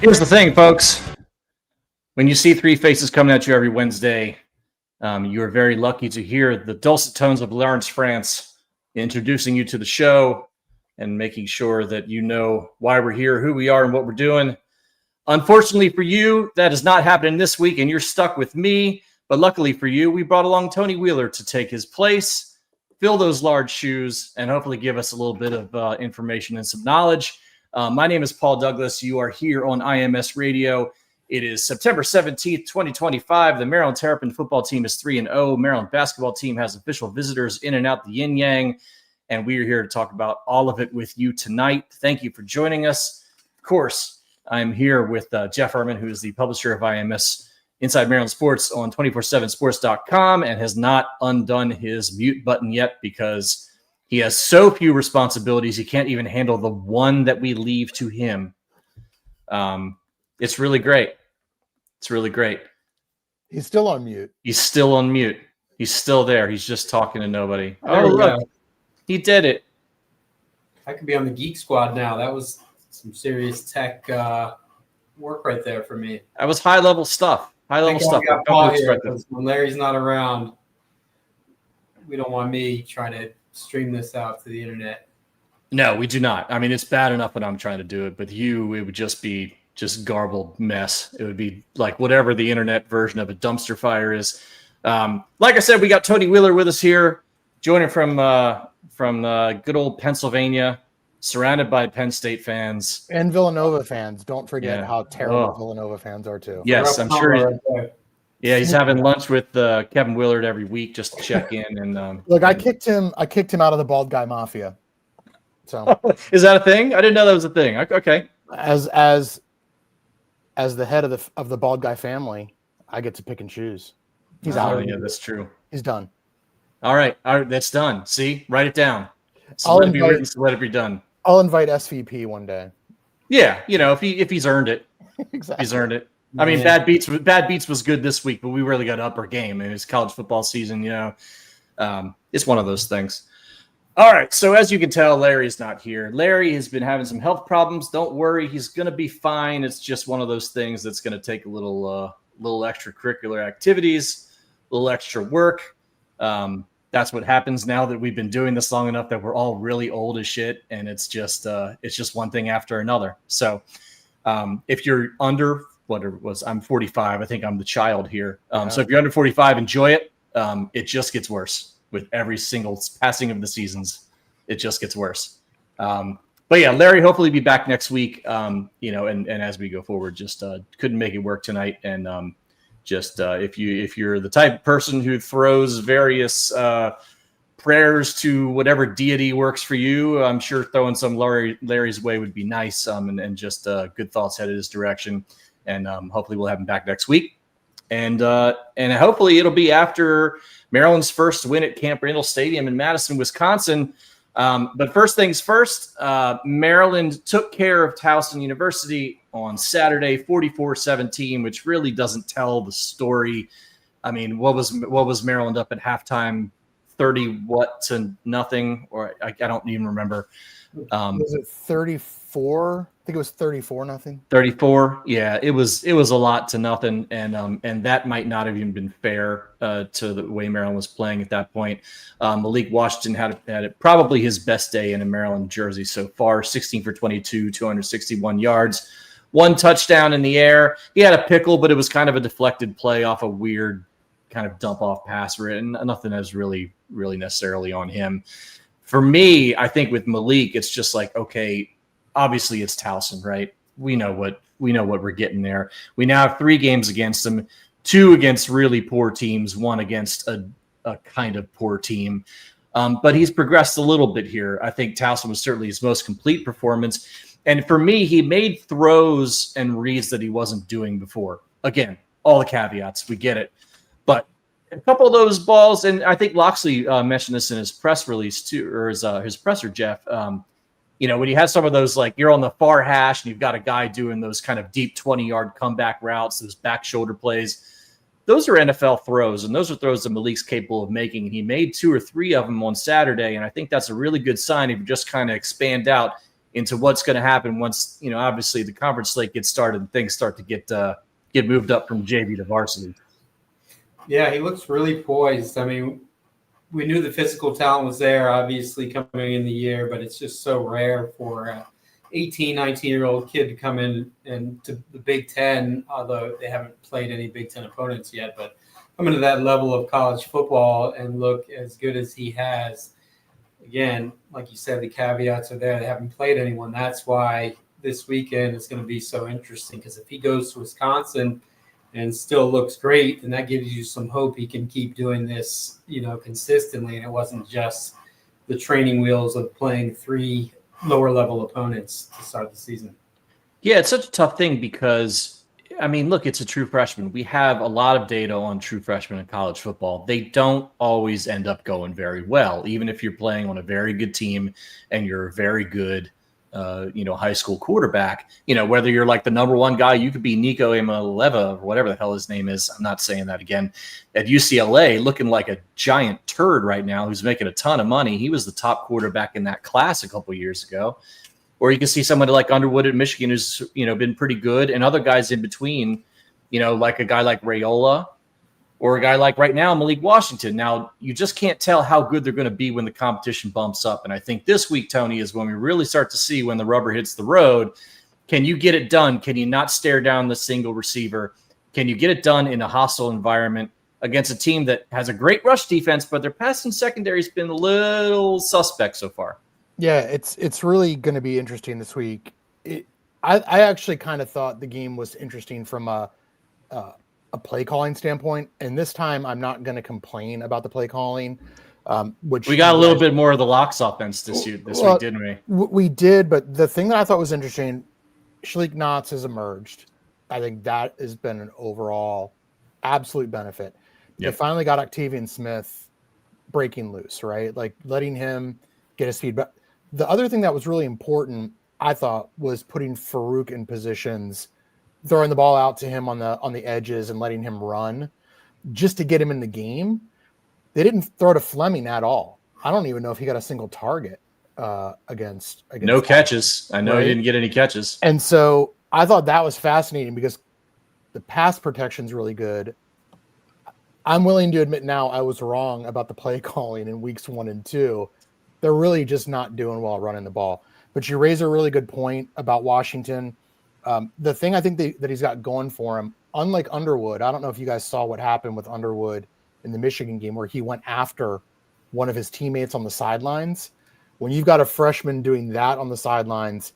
Here's the thing, folks. When you see three faces coming at you every Wednesday, you are very lucky to hear the dulcet tones of Lawrence France introducing you to the show and making sure that you know why we're here, who we are, and what we're doing. Unfortunately for you, that is not happening this week, and you're stuck with me. But luckily for you, we brought along Tony Wheeler to take his place, fill those large shoes, and hopefully give us a little bit of information and some knowledge. My name is Paul Douglas. You are here on IMS Radio. It is September 17th, 2025. The Maryland Terrapin football team is 3-0. Maryland basketball team has official visitors in and out the yin-yang, and we are here to talk about all of it with you tonight. Thank you for joining us. Of course, I'm here with Jeff Herman, who is the publisher of IMS Inside Maryland Sports on 247sports.com and has not undone his mute button yet because he has so few responsibilities he can't even handle the one that we leave to him. It's really great. It's really great. He's still on mute. He's still on mute. He's still there. He's just talking to nobody. Oh, look. He did it. I could be on the Geek Squad now. That was some serious tech work right there for me. That was high-level stuff. High-level stuff. When Larry's not around, we don't want me trying to stream this out to the internet. No, we do not. I mean, it's bad enough when I'm trying to do it, but you, it would just be just garbled mess. It would be like whatever the internet version of a dumpster fire is. Like I said, we got Tony Wheeler with us here, joining from good old Pennsylvania, surrounded by Penn State fans. And Villanova fans. Don't forget how terrible Villanova fans are, too. Yes, I'm sure. He's having lunch with Kevin Willard every week just to check in. And look, I kicked him out of the Bald Guy Mafia. So is that a thing? I didn't know that was a thing. Okay. As the head of the Bald Guy family, I get to pick and choose. He's out. Yeah, that's true. He's done. All right, that's done. See, write it down. So let it be written, so let it be done. I'll invite SVP one day. Yeah, if he's earned it. Exactly. He's earned it. I mean, Bad Beats was good this week, but we really got to up our game. It's college football season, it's one of those things. All right, so as you can tell, Larry's not here. Larry has been having some health problems. Don't worry, he's going to be fine. It's just one of those things that's going to take a little extracurricular activities, a little extra work. That's what happens now that we've been doing this long enough that we're all really old as shit, and it's just one thing after another. So if you're under I'm 45. I think I'm the child here. So if you're under 45, enjoy it. It just gets worse with every single passing of the seasons. It just gets worse. But yeah, Larry hopefully be back next week. And as we go forward, just couldn't make it work tonight. And if you're the type of person who throws various prayers to whatever deity works for you, I'm sure throwing some Larry's way would be nice. And just good thoughts headed his direction. And hopefully we'll have him back next week. And hopefully it'll be after Maryland's first win at Camp Randall Stadium in Madison, Wisconsin. But first things first, Maryland took care of Towson University on Saturday, 44-17, which really doesn't tell the story. I mean, what was Maryland up at halftime? 30-0, or I don't even remember. Was it 34? I think it was 34-0. 34. Yeah, it was a lot to nothing, and that might not have even been fair to the way Maryland was playing at that point. Malik Washington had it probably his best day in a Maryland jersey so far. 16 for 22, 261 yards, one touchdown in the air. He had a pickle, but it was kind of a deflected play off a weird kind of dump off pass, and nothing that was really necessarily on him. For me, I think with Malik, it's just like, okay, obviously it's Towson, right? We know what we're getting there. We now have 3 games against them, 2 against really poor teams, 1 against a kind of poor team. But he's progressed a little bit here. I think Towson was certainly his most complete performance. And for me, he made throws and reads that he wasn't doing before. Again, all the caveats, we get it. But a couple of those balls, and I think Locksley mentioned this in his press release too, or his presser, Jeff. When you have some of those, like you're on the far hash and you've got a guy doing those kind of deep 20-yard comeback routes, those back shoulder plays, those are NFL throws, and those are throws that Malik's capable of making. And he made 2 or 3 of them on Saturday, and I think that's a really good sign if you just kind of expand out into what's going to happen once, obviously the conference slate gets started and things start to get moved up from JV to varsity. Yeah, he looks really poised. I mean, we knew the physical talent was there, obviously, coming in the year, but it's just so rare for an 18, 19-year-old kid to come in and to the Big Ten, although they haven't played any Big Ten opponents yet, but coming to that level of college football and look as good as he has. Again, like you said, the caveats are there. They haven't played anyone. That's why this weekend is going to be so interesting, because if he goes to Wisconsin and still looks great, then that gives you some hope he can keep doing this, consistently. And it wasn't just the training wheels of playing 3 lower level opponents to start the season. Yeah, it's such a tough thing because, look, it's a true freshman. We have a lot of data on true freshmen in college football. They don't always end up going very well, even if you're playing on a very good team and you're a very good high school quarterback, whether you're like the number 1 guy, you could be Nico Imaleva or whatever the hell his name is. I'm not saying that again, at UCLA, looking like a giant turd right now, who's making a ton of money. He was the top quarterback in that class a couple of years ago. Or you can see somebody like Underwood at Michigan who's, been pretty good, and other guys in between, like a guy like Rayola, or a guy like right now, Malik Washington. Now, you just can't tell how good they're going to be when the competition bumps up. And I think this week, Tony, is when we really start to see when the rubber hits the road. Can you get it done? Can you not stare down the single receiver? Can you get it done in a hostile environment against a team that has a great rush defense, but their passing secondary has been a little suspect so far? Yeah, it's really going to be interesting this week. I actually kind of thought the game was interesting from a play calling standpoint, and this time I'm not going to complain about the play calling. Which we got a little bit more of the locks offense this week, didn't we? We did, but the thing that I thought was interesting, Shalik Knotts has emerged. I think that has been an overall absolute benefit. Yep. They finally got Octavian Smith breaking loose, right? Like letting him get his feet. But the other thing that was really important, I thought, was putting Farouk in positions, throwing the ball out to him on the edges and letting him run just to get him in the game. They didn't throw to Fleming at all. I don't even know if he got a single target against no catches. I know right? He didn't get any catches. And so I thought that was fascinating because the pass protection's really good. I'm willing to admit now I was wrong about the play calling in weeks 1 and 2. They're really just not doing well running the ball. But you raise a really good point about Washington. The thing I think that he's got going for him, unlike Underwood, I don't know if you guys saw what happened with Underwood in the Michigan game where he went after one of his teammates on the sidelines. When you've got a freshman doing that on the sidelines,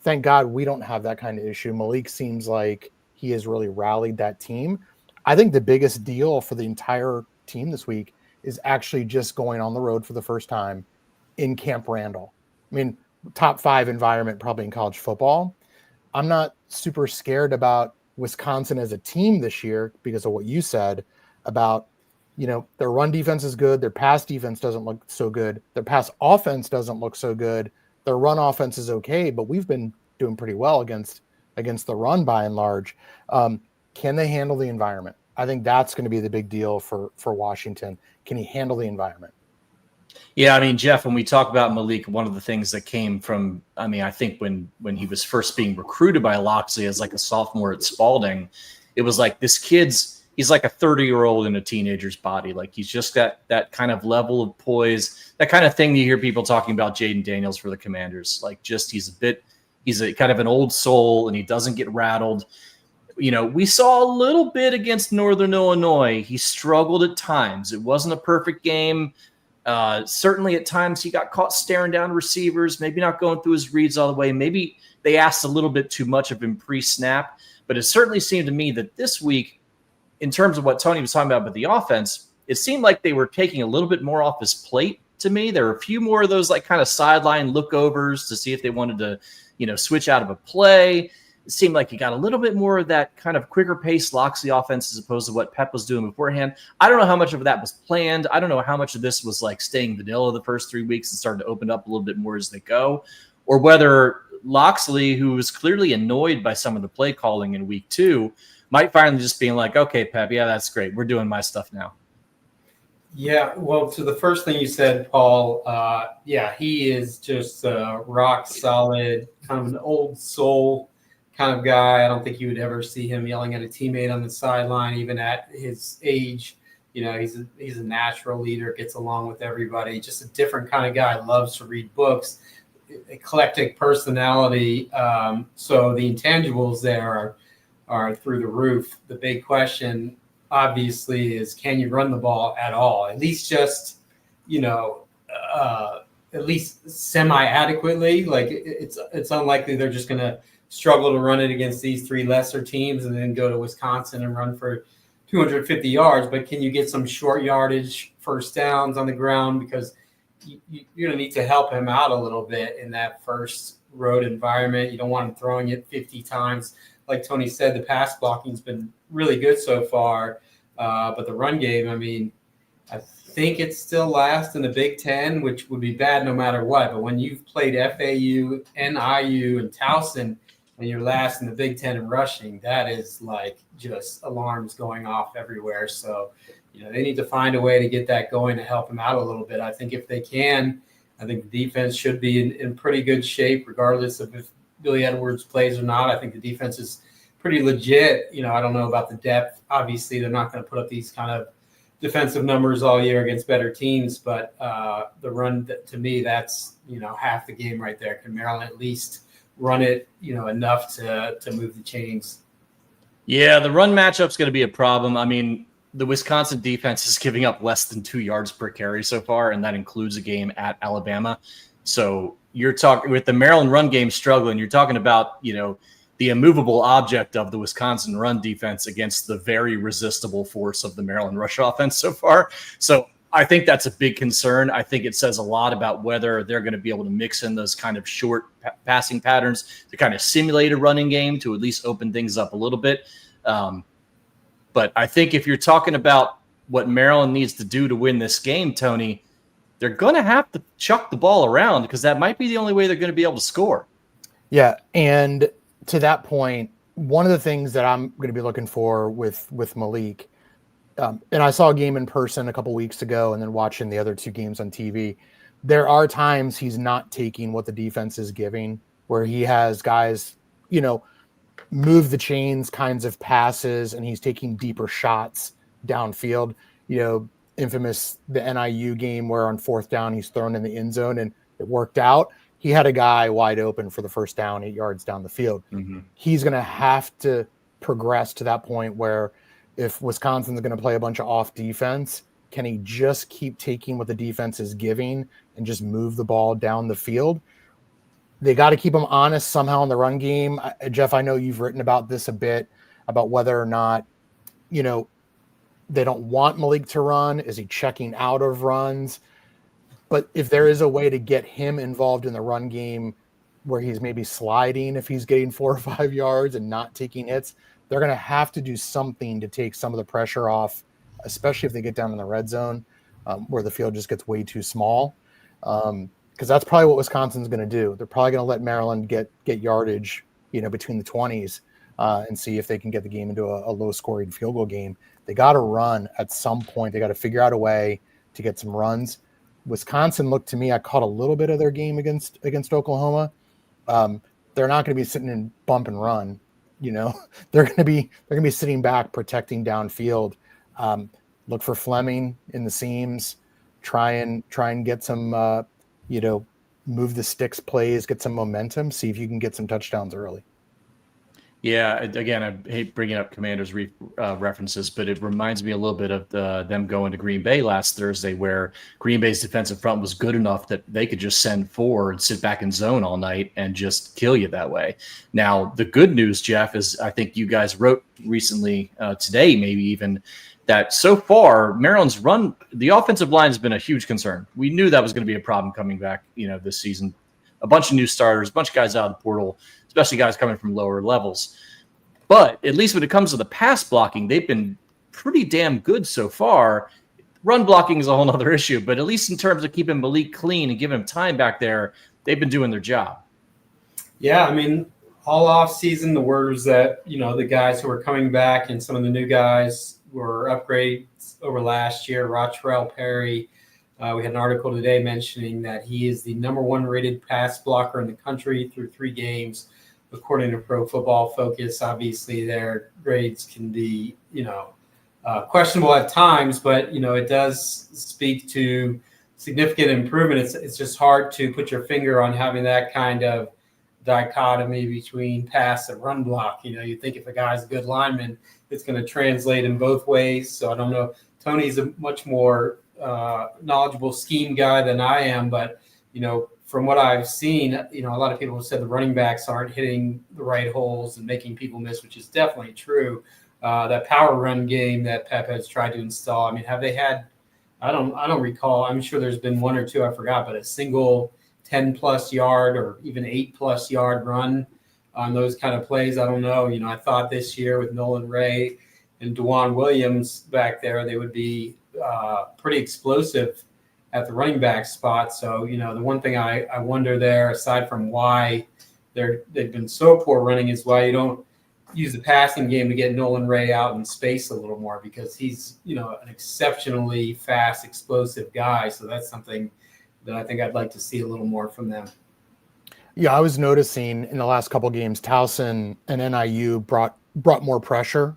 thank God we don't have that kind of issue. Malik seems like he has really rallied that team. I think the biggest deal for the entire team this week is actually just going on the road for the first time in Camp Randall. I mean, top 5 environment probably in college football. I'm not super scared about Wisconsin as a team this year because of what you said about, their run defense is good. Their pass defense doesn't look so good. Their pass offense doesn't look so good. Their run offense is okay, but we've been doing pretty well against the run by and large. Can they handle the environment? I think that's going to be the big deal for Washington. Can he handle the environment? Yeah, Jeff, when we talk about Malik, one of the things that came from, I think when he was first being recruited by Locksley as like a sophomore at Spalding, it was like this he's like a 30-year-old in a teenager's body. Like he's just got that kind of level of poise, that kind of thing you hear people talking about Jaden Daniels for the Commanders. Like just he's a kind of an old soul and he doesn't get rattled. We saw a little bit against Northern Illinois. He struggled at times. It wasn't a perfect game. Certainly at times he got caught staring down receivers, maybe not going through his reads all the way. Maybe they asked a little bit too much of him pre-snap, but it certainly seemed to me that this week, in terms of what Tony was talking about with the offense, it seemed like they were taking a little bit more off his plate to me. There were a few more of those like kind of sideline lookovers to see if they wanted to, switch out of a play. It seemed like he got a little bit more of that kind of quicker pace Locksley offense as opposed to what Pep was doing beforehand. I don't know how much of that was planned. I don't know how much of this was like staying vanilla the first 3 weeks and starting to open up a little bit more as they go, or whether Locksley, who was clearly annoyed by some of the play calling in week 2, might finally just being like, okay, Pep, yeah, that's great. We're doing my stuff now. Yeah, well, to the first thing you said, Paul, he is just rock solid, kind of an old soul kind of guy. I don't think you would ever see him yelling at a teammate on the sideline, even at his age. He's a natural leader, gets along with everybody, just a different kind of guy, loves to read books, eclectic personality. So the intangibles there are through the roof. The big question, obviously, is can you run the ball at all? At least just, at least semi-adequately. Like it's unlikely they're just going to struggle to run it against these three lesser teams and then go to Wisconsin and run for 250 yards. But can you get some short yardage first downs on the ground? Because you're going to need to help him out a little bit in that first road environment. You don't want him throwing it 50 times. Like Tony said, the pass blocking's been really good so far. But the run game, I mean, I think it's still last in the Big Ten, which would be bad no matter what. But when you've played FAU, NIU, and Towson, and you're last in the Big Ten in rushing, that is like just alarms going off everywhere. So, they need to find a way to get that going to help them out a little bit. I think if they can, I think the defense should be in pretty good shape, regardless of if Billy Edwards plays or not. I think the defense is pretty legit. I don't know about the depth. Obviously, they're not going to put up these kind of defensive numbers all year against better teams, but the run, to me, that's, half the game right there. Can Maryland at least run it, enough to move the chains? Yeah, the run matchup's going to be a problem. I mean, the Wisconsin defense is giving up less than 2 yards per carry so far, and that includes a game at Alabama. So you're talking with the Maryland run game struggling. You're talking about, the immovable object of the Wisconsin run defense against the very resistible force of the Maryland rush offense so far. So I think that's a big concern. I think it says a lot about whether they're going to be able to mix in those kind of short passing patterns to kind of simulate a running game to at least open things up a little bit. But I think if you're talking about what Maryland needs to do to win this game, Tony, they're going to have to chuck the ball around because that might be the only way they're going to be able to score. Yeah, and to that point, one of the things that I'm going to be looking for with Malik, and I saw a game in person a couple weeks ago and then watching the other two games on TV, there are times he's not taking what the defense is giving, where he has guys, move the chains kinds of passes, and he's taking deeper shots downfield. Infamous the NIU game where on fourth down he's thrown in the end zone and it worked out. He had a guy wide open for the first down, 8 yards down the field. Mm-hmm. He's going to have to progress to that point where if Wisconsin's going to play a bunch of off defense, can he just keep taking what the defense is giving and just move the ball down the field? They got to keep him honest somehow in the run game. Jeff, I know you've written about this a bit, about whether or not, they don't want Malik to run. Is he checking out of runs? But if there is a way to get him involved in the run game where he's maybe sliding if he's getting 4 or 5 yards and not taking hits, they're going to have to do something to take some of the pressure off, especially if they get down in the red zone where the field just gets way too small. Because that's probably what Wisconsin's going to do. They're probably going to let Maryland get yardage, between the 20s and see if they can get the game into a low-scoring field goal game. They got to run at some point. They got to figure out a way to get some runs. Wisconsin looked to me, I caught a little bit of their game against Oklahoma. They're not going to be sitting in bump and run. They're going to be sitting back, protecting downfield. Look for Fleming in the seams. Try and get some, move the sticks plays, get some momentum. See if you can get some touchdowns early. Yeah, again, I hate bringing up Commanders references, but it reminds me a little bit of them going to Green Bay last Thursday, where Green Bay's defensive front was good enough that they could just send 4 and sit back in zone all night and just kill you that way. Now, the good news, Jeff, is I think you guys wrote recently, today maybe even, that so far Maryland's run, the offensive line has been a huge concern. We knew that was going to be a problem coming back, this season. A bunch of new starters, a bunch of guys out of the portal, especially guys coming from lower levels. But at least when it comes to the pass blocking, they've been pretty damn good so far. Run blocking is a whole other issue, but at least in terms of keeping Malik clean and giving him time back there, they've been doing their job. Yeah, I mean, all off season, the word was that, the guys who are coming back and some of the new guys were upgrades over last year. Rotrell Perry, we had an article today mentioning that he is the number 1 rated pass blocker in the country through 3 games, according to Pro Football Focus. Obviously, their grades can be, questionable at times, but, it does speak to significant improvement. It's just hard to put your finger on having that kind of dichotomy between pass and run block. You think if a guy's a good lineman, it's going to translate in both ways. So I don't know. Tony's a much more knowledgeable scheme guy than I am, but from what I've seen, a lot of people have said the running backs aren't hitting the right holes and making people miss, which is definitely true. That power run game that Pep has tried to install. I mean, have they had? I don't recall. I'm sure there's been 1 or 2. I forgot, but a single 10+ yard or even 8+ yard run on those kind of plays. I don't know. I thought this year with Nolan Ray and DeJuan Williams back there, they would be pretty explosive at the running back spot. So, the one thing I wonder there, aside from why they've been so poor running, is why you don't use the passing game to get Nolan Ray out in space a little more, because he's, an exceptionally fast, explosive guy. So that's something that I think I'd like to see a little more from them. Yeah, I was noticing in the last couple of games, Towson and NIU brought more pressure.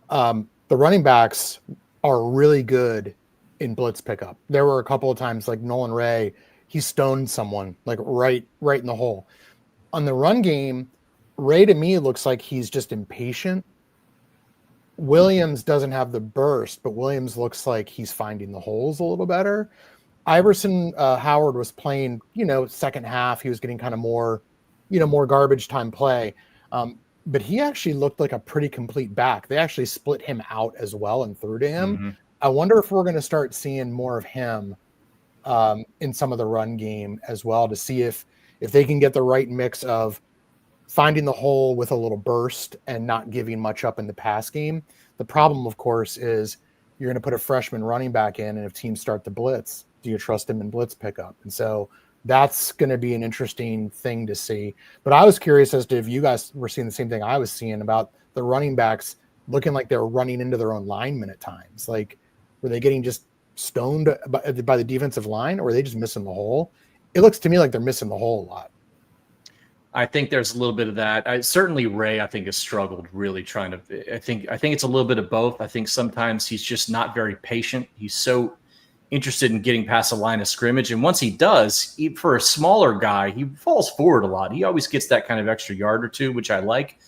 The running backs are really good in blitz pickup. There were a couple of times, like Nolan Ray, he stoned someone like right in the hole. On the run game, Ray to me looks like he's just impatient. Williams doesn't have the burst, but Williams looks like he's finding the holes a little better. Iverson Howard was playing, second half. He was getting kind of more garbage time play. But he actually looked like a pretty complete back. They actually split him out as well and threw to him. Mm-hmm. I wonder if we're going to start seeing more of him in some of the run game as well, to see if they can get the right mix of finding the hole with a little burst and not giving much up in the pass game. The problem, of course, is you're going to put a freshman running back in, and if teams start to blitz, do you trust him in blitz pickup? And so that's going to be an interesting thing to see. But I was curious as to if you guys were seeing the same thing I was seeing about the running backs looking like they're running into their own linemen at times. Like, were they getting just stoned by the defensive line, or were they just missing the hole? It looks to me like they're missing the hole a lot. I think there's a little bit of that. Certainly Ray, I think, has struggled really trying to – I think it's a little bit of both. I think sometimes he's just not very patient. He's so interested in getting past the line of scrimmage. And once he does, for a smaller guy, he falls forward a lot. He always gets that kind of extra yard or two, which I like.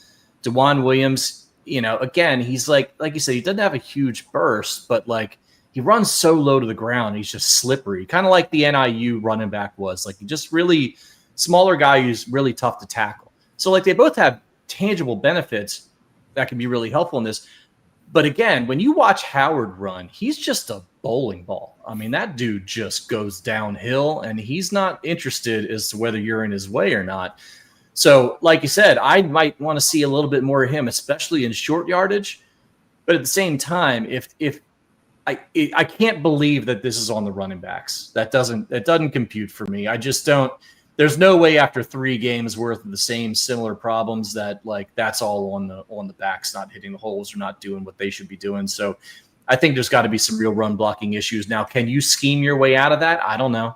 DeJuan Williams, again, he's like you said, he doesn't have a huge burst, but like he runs so low to the ground. He's just slippery, kind of like the NIU running back was. Like, he just really – smaller guy who's really tough to tackle. So like they both have tangible benefits that can be really helpful in this. But again, when you watch Howard run, he's just a bowling ball. I mean, that dude just goes downhill, and he's not interested as to whether you're in his way or not. So like you said, I might want to see a little bit more of him, especially in short yardage. But at the same time, if I can't believe that this is on the running backs. That doesn't compute for me. I just don't. There's no way after 3 games worth of the same similar problems that like that's all on the backs not hitting the holes or not doing what they should be doing. So I think there's got to be some real run blocking issues. Now, can you scheme your way out of that? I don't know.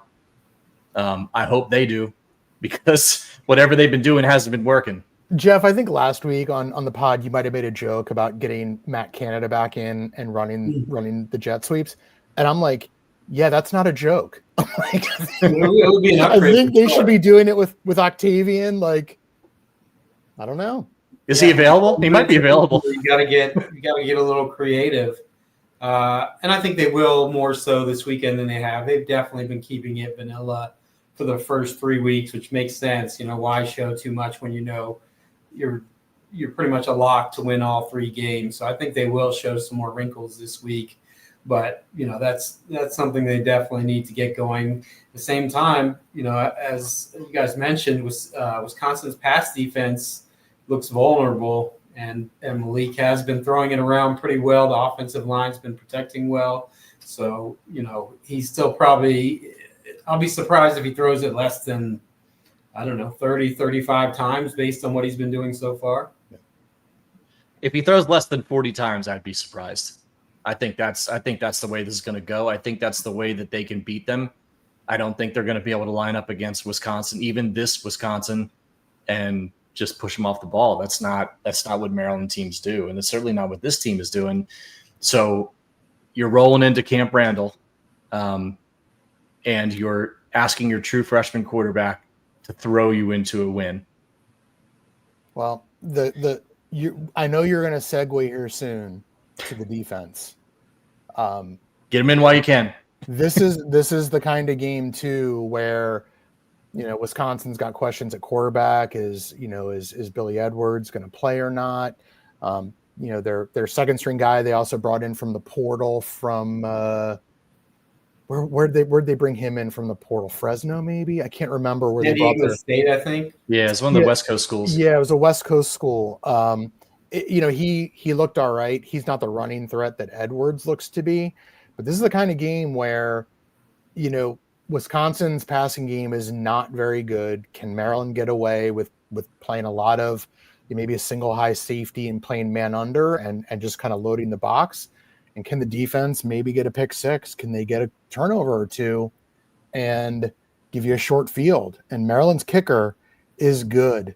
I hope they do, because whatever they've been doing hasn't been working. Jeff, I think last week on the pod, you might have made a joke about getting Matt Canada back in and running the jet sweeps. And I'm like, yeah, that's not a joke. Like, it would be an I think they should be doing it with Octavian. Like, I don't know. Is he available? He might be available. You gotta get a little creative. And I think they will more so this weekend than they have. They've definitely been keeping it vanilla for the first 3 weeks, which makes sense. Why show too much when you're pretty much a lock to win all 3 games. So I think they will show some more wrinkles this week. But, that's something they definitely need to get going. At the same time, as you guys mentioned, Wisconsin's pass defense looks vulnerable, and Malik has been throwing it around pretty well. The offensive line's been protecting well. So, he's still probably – I'll be surprised if he throws it less than, 30, 35 times based on what he's been doing so far. If he throws less than 40 times, I'd be surprised. I think that's the way this is going to go. I think that's the way that they can beat them. I don't think they're going to be able to line up against Wisconsin, even this Wisconsin, and just push them off the ball. That's not what Maryland teams do, and it's certainly not what this team is doing. So you're rolling into Camp Randall, and you're asking your true freshman quarterback to throw you into a win. Well, I know you're going to segue here soon to the defense. Get them in while you can. This is the kind of game too where, Wisconsin's got questions at quarterback. Is Billy Edwards going to play or not? Their second string guy they also brought in from the portal from where'd they bring him in from the portal? Fresno, maybe? I can't remember where they brought their State, I think. Yeah, it's one of the West Coast schools. Yeah, it was a West Coast school. He looked all right. He's not the running threat that Edwards looks to be, but this is the kind of game where, Wisconsin's passing game is not very good. Can Maryland get away with playing a lot of maybe a single high safety and playing man under and just kind of loading the box? And can the defense maybe get a pick six? Can they get a turnover or two and give you a short field? And Maryland's kicker is good.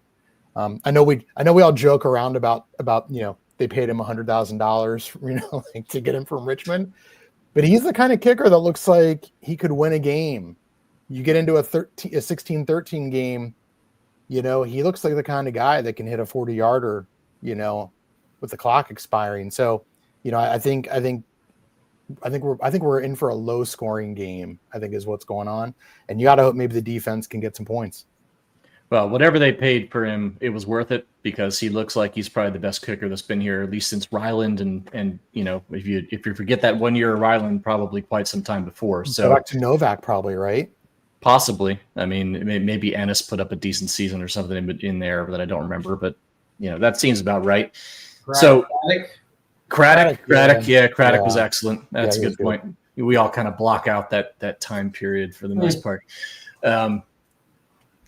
I know we all joke around about they paid him $100,000 to get him from Richmond, but he's the kind of kicker that looks like he could win a game. You get into a 16-13 game, he looks like the kind of guy that can hit a 40-yarder, with the clock expiring. So, I think we're in for a low scoring game, I think is what's going on. And you got to hope maybe the defense can get some points. Well, whatever they paid for him, it was worth it because he looks like he's probably the best kicker that's been here, at least since Ryland. And if you forget that 1 year of Ryland, probably quite some time before. So go back to Novak, probably, right? Possibly. I mean, maybe Ennis put up a decent season or something in there that I don't remember, but that seems about right. Craddock was excellent. That's a good point. We all kind of block out that time period for the most part.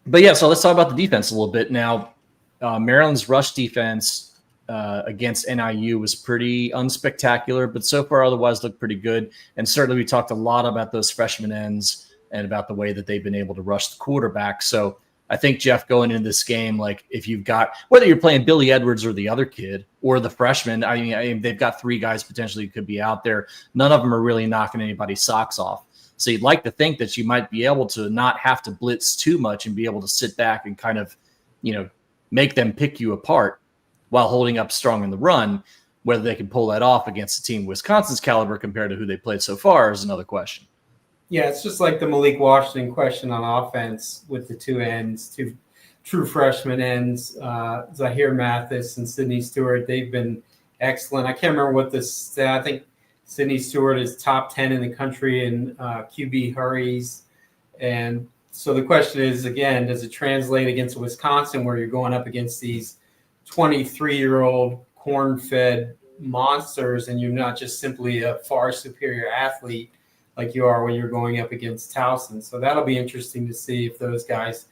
But yeah, so let's talk about the defense a little bit. Now, Maryland's rush defense against NIU was pretty unspectacular, but so far otherwise looked pretty good. And certainly we talked a lot about those freshman ends and about the way that they've been able to rush the quarterback. So I think, Jeff, going into this game, like if you've got, whether you're playing Billy Edwards or the other kid or the freshman, I mean they've got three guys potentially who could be out there. None of them are really knocking anybody's socks off. So you'd like to think that you might be able to not have to blitz too much and be able to sit back and kind of, make them pick you apart while holding up strong in the run. Whether they can pull that off against a team Wisconsin's caliber compared to who they played so far is another question. Yeah, it's just like the Malik Washington question on offense with the two true freshman ends. Zahir Mathis and Sidney Stewart, they've been excellent. I can't remember what this stat. I think Sidney Stewart is top 10 in the country in QB hurries. And so the question is, again, does it translate against Wisconsin where you're going up against these 23-year-old corn-fed monsters and you're not just simply a far superior athlete like you are when you're going up against Towson? So that'll be interesting to see if those guys,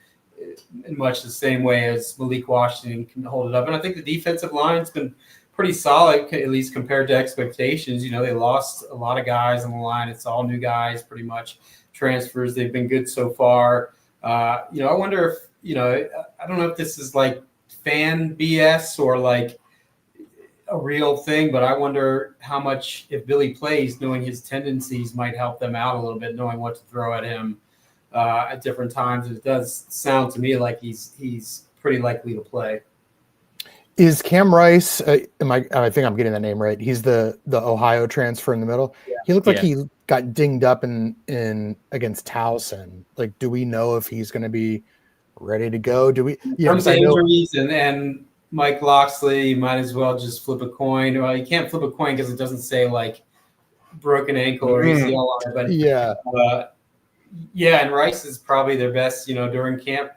in much the same way as Malik Washington, can hold it up. And I think the defensive line's been pretty solid, at least compared to expectations. They lost a lot of guys on the line. It's all new guys, pretty much transfers. They've been good so far. I wonder if, I don't know if this is like fan BS or like a real thing, but I wonder how much, if Billy plays, knowing his tendencies might help them out a little bit, knowing what to throw at him at different times. It does sound to me like he's pretty likely to play. Is Cam Rice? I think I'm getting that name right. He's the Ohio transfer in the middle. Yeah. He looked like he got dinged up in against Towson. Like, do we know if he's going to be ready to go? Do we? From the injuries and Mike Locksley, you might as well just flip a coin. Well, you can't flip a coin because it doesn't say like broken ankle or ACL on it. But and Rice is probably their best. During camp,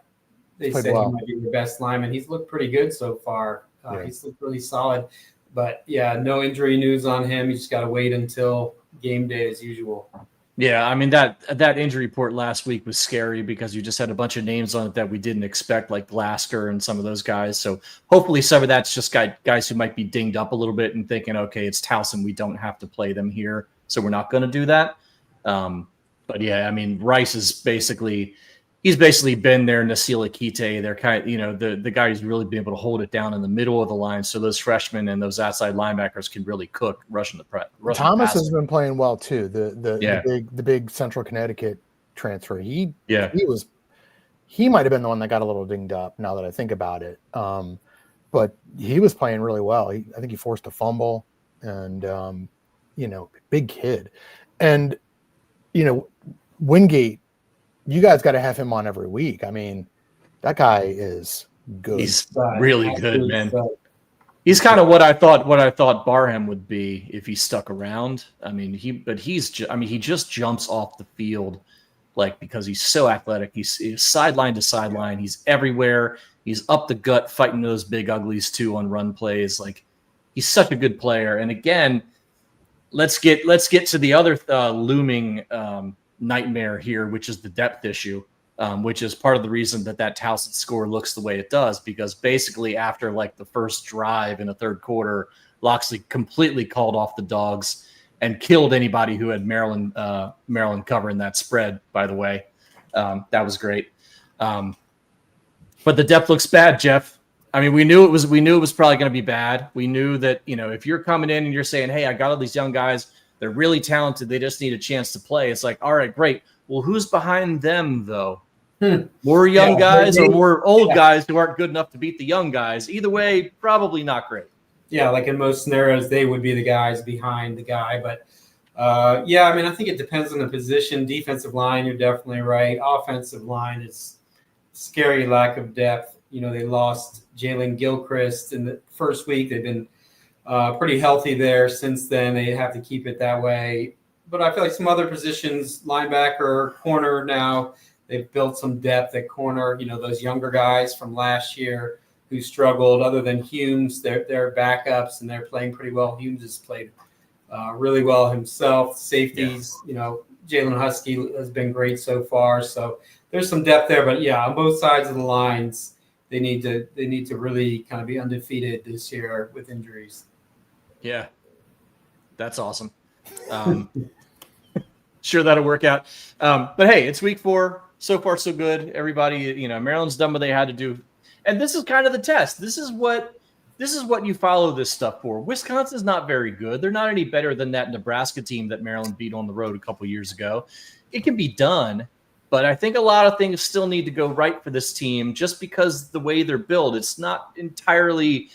they said he might be their best lineman. He's looked pretty good so far. He's looked really solid. But no injury news on him. You just got to wait until game day as usual. Yeah, I mean that injury report last week was scary because you just had a bunch of names on it that we didn't expect, like Lasker and some of those guys. So hopefully some of that's just guys who might be dinged up a little bit and thinking, okay, it's Towson, we don't have to play them here, so we're not going to do that. But yeah, I mean Rice is he's basically been their Nasila Kite. They're kind of, the guy who's really been able to hold it down in the middle of the line, so those freshmen and those outside linebackers can really cook rushing the press. Thomas has been playing well too. The big Central Connecticut transfer. He might have been the one that got a little dinged up. Now that I think about it, but he was playing really well. I think he forced a fumble, and big kid, and Wingate. You guys got to have him on every week. I mean, that guy is good. He's really good, man. He's kind of what I thought Barham would be if he stuck around. I mean, he just jumps off the field, like, because he's so athletic. He's sideline to sideline. He's everywhere. He's up the gut fighting those big uglies too on run plays. Like, he's such a good player. And again, let's get to the other looming nightmare here, which is the depth issue, which is part of the reason that Towson score looks the way it does, because basically after like the first drive in the third quarter, Locksley completely called off the dogs and killed anybody who had Maryland covering that spread, by the way. That was great. But the depth looks bad, Jeff. I mean, we knew it was probably going to be bad. We knew that, if you're coming in and you're saying, hey, I got all these young guys, they're really talented, they just need a chance to play. It's like, all right, great. Well, who's behind them, though? More young guys or more old guys who aren't good enough to beat the young guys? Either way, probably not great. Yeah, like in most scenarios, they would be the guys behind the guy. But, I mean, I think it depends on the position. Defensive line, you're definitely right. Offensive line is scary lack of depth. They lost Jalen Gilchrist in the first week. They've been pretty healthy there since then. They have to keep it that way. But I feel like some other positions, linebacker, corner now, they've built some depth at corner. Those younger guys from last year who struggled, other than Humes, they're backups and they're playing pretty well. Humes has played really well himself. Safeties, Jalen Husky has been great so far. So there's some depth there. But yeah, on both sides of the lines, they need to really kind of be undefeated this year with injuries. Yeah, that's awesome. Sure, that'll work out. But hey, it's week 4. So far, so good. Everybody, Maryland's done what they had to do, and this is kind of the test. This is what you follow this stuff for. Wisconsin's not very good. They're not any better than that Nebraska team that Maryland beat on the road a couple years ago. It can be done, but I think a lot of things still need to go right for this team, just because the way they're built. It's not entirely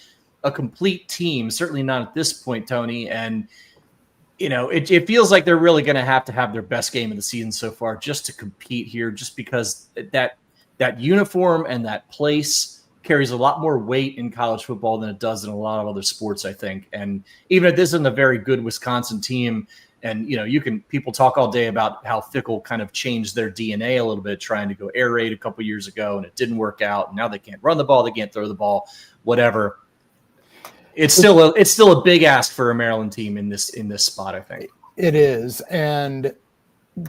a complete team, certainly not at this point, Tony. And, it feels like they're really going to have their best game of the season so far just to compete here, just because that uniform and that place carries a lot more weight in college football than it does in a lot of other sports, I think. And even if this isn't a very good Wisconsin team, and, people talk all day about how Fickle kind of changed their DNA a little bit, trying to go air raid a couple years ago, and it didn't work out. And now they can't run the ball, they can't throw the ball, whatever. It's still a big ask for a Maryland team in this spot, I think. It is, and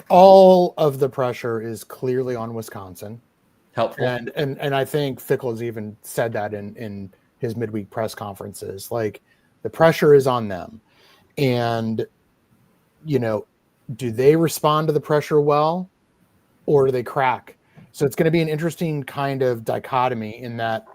all of the pressure is clearly on Wisconsin. Helpful. And I think Fickle has even said that in his midweek press conferences. Like, the pressure is on them. And, do they respond to the pressure well, or do they crack? So it's going to be an interesting kind of dichotomy in that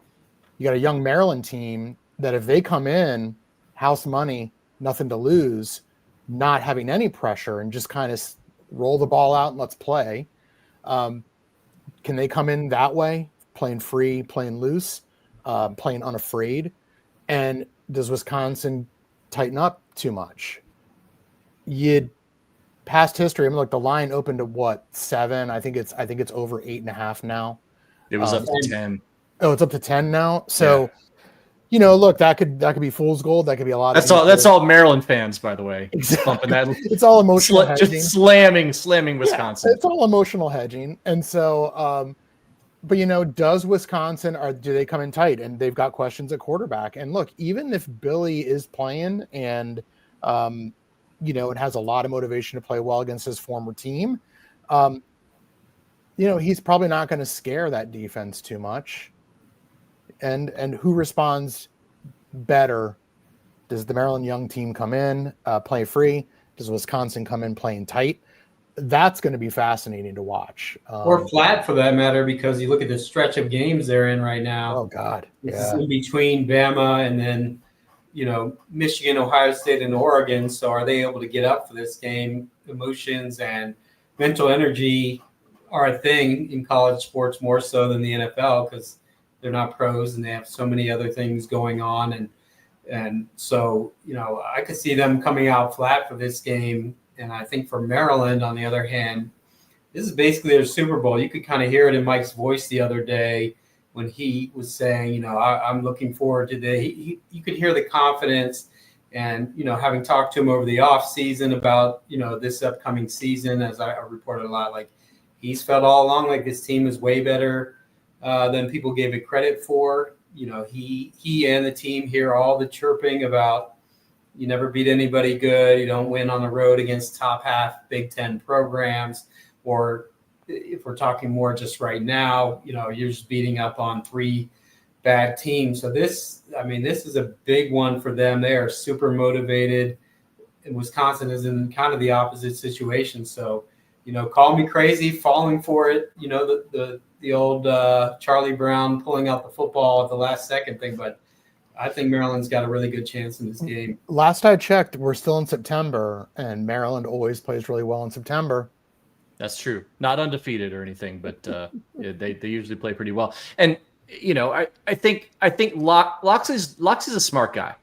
you got a young Maryland team that if they come in, house money, nothing to lose, not having any pressure and just kind of roll the ball out and let's play. Can they come in that way, playing free, playing loose, playing unafraid? And does Wisconsin tighten up too much? Past history, I mean, look, the line opened at 7? I think it's over 8.5 now. It was up to 10. Oh, it's up to 10 now. So, look, that could be fool's gold. That could be a lot. That's all Maryland fans, by the way. Exactly. It's all emotional hedging. Just slamming Wisconsin. Yeah, it's all emotional hedging. And so, but does Wisconsin, or do they come in tight? And they've got questions at quarterback. And look, even if Billy is playing and and has a lot of motivation to play well against his former team. He's probably not going to scare that defense too much. And who responds better? Does the Maryland young team come in, play free? Does Wisconsin come in playing tight? That's going to be fascinating to watch. Or flat, for that matter, because you look at the stretch of games they're in right now. Oh, God. This is in between Bama and then, Michigan, Ohio State, and Oregon. So are they able to get up for this game? Emotions and mental energy are a thing in college sports more so than the NFL because they're not pros and they have so many other things going on. And so, I could see them coming out flat for this game. And I think for Maryland, on the other hand, this is basically their Super Bowl. You could kind of hear it in Mike's voice the other day when he was saying, I'm looking forward to you could hear the confidence and, having talked to him over the off season about, this upcoming season, as I reported a lot, like he's felt all along like this team is way better than people gave it credit for. He and the team hear all the chirping about you never beat anybody good. You don't win on the road against top half Big Ten programs, or if we're talking more just right now, you're just beating up on 3 bad teams. So this is a big one for them. They are super motivated, and Wisconsin is in kind of the opposite situation. So, call me crazy, falling for it. The old Charlie Brown pulling out the football at the last second thing, but I think Maryland's got a really good chance in this game. Last I checked, we're still in September, and Maryland always plays really well in September. That's true. Not undefeated or anything, but they usually play pretty well. And I think Locksley's a smart guy.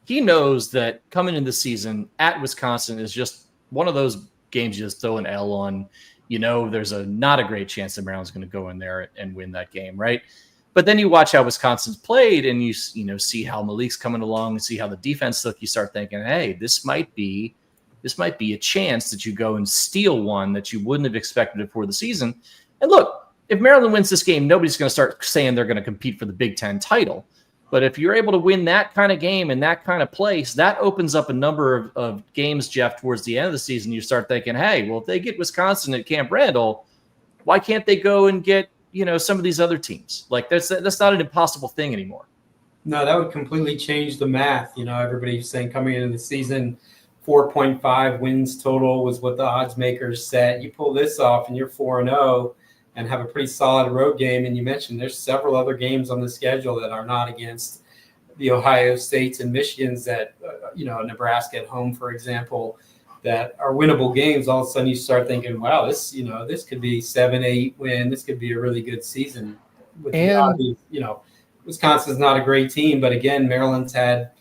He knows that coming into the season at Wisconsin is just one of those games you just throw an L on. There's not a great chance that Maryland's going to go in there and win that game, right? But then you watch how Wisconsin's played, and you see how Malik's coming along, and see how the defense look. You start thinking, hey, this might be a chance that you go and steal one that you wouldn't have expected before the season. And look, if Maryland wins this game, nobody's going to start saying they're going to compete for the Big Ten title. But if you're able to win that kind of game in that kind of place, that opens up a number of games, Jeff, towards the end of the season. You start thinking, hey, well, if they get Wisconsin at Camp Randall, why can't they go and get some of these other teams? Like that's not an impossible thing anymore. No, that would completely change the math. Everybody's saying coming into the season, 4.5 wins total was what the odds makers set. You pull this off and you're 4-0 and have a pretty solid road game. And you mentioned there's several other games on the schedule that are not against the Ohio States and Michigans that, Nebraska at home, for example, that are winnable games. All of a sudden you start thinking, wow, this could be 7-8 win. This could be a really good season. Wisconsin's not a great team, but again, Maryland's had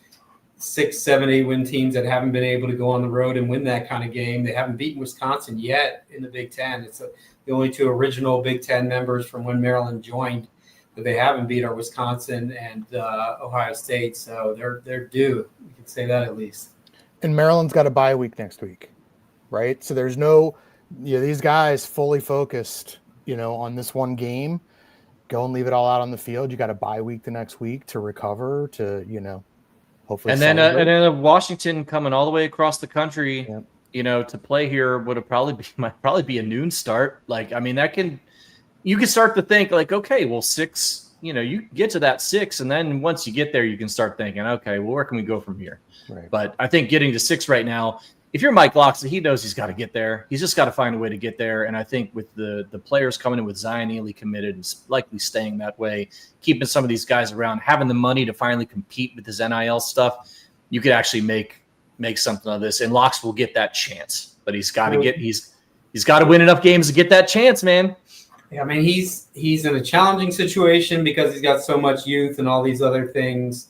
6, 7, 8 win teams that haven't been able to go on the road and win that kind of game. They haven't beaten Wisconsin yet in the Big Ten. It's the only 2 original Big Ten members from when Maryland joined that they haven't beat are Wisconsin and Ohio State. So they're due. You can say that at least. And Maryland's got a bye week next week, right? So there's no, these guys fully focused, on this one game. Go and leave it all out on the field. You got a bye week the next week to recover, to, hopefully. And then Washington coming all the way across the country, to play here might probably be a noon start. You can start to think like, okay, well, 6, you get to that 6, and then once you get there, you can start thinking, okay, well, where can we go from here? Right. But I think getting to 6 right now, if you're Mike Locksley, he knows he's got to get there. He's just got to find a way to get there. And I think with the players coming in with Zion Ely committed and likely staying that way, keeping some of these guys around, having the money to finally compete with his NIL stuff, you could actually make something of this. And Locks will get that chance, but he's got to he's got to win enough games to get that chance, man. Yeah, I mean, he's in a challenging situation because he's got so much youth and all these other things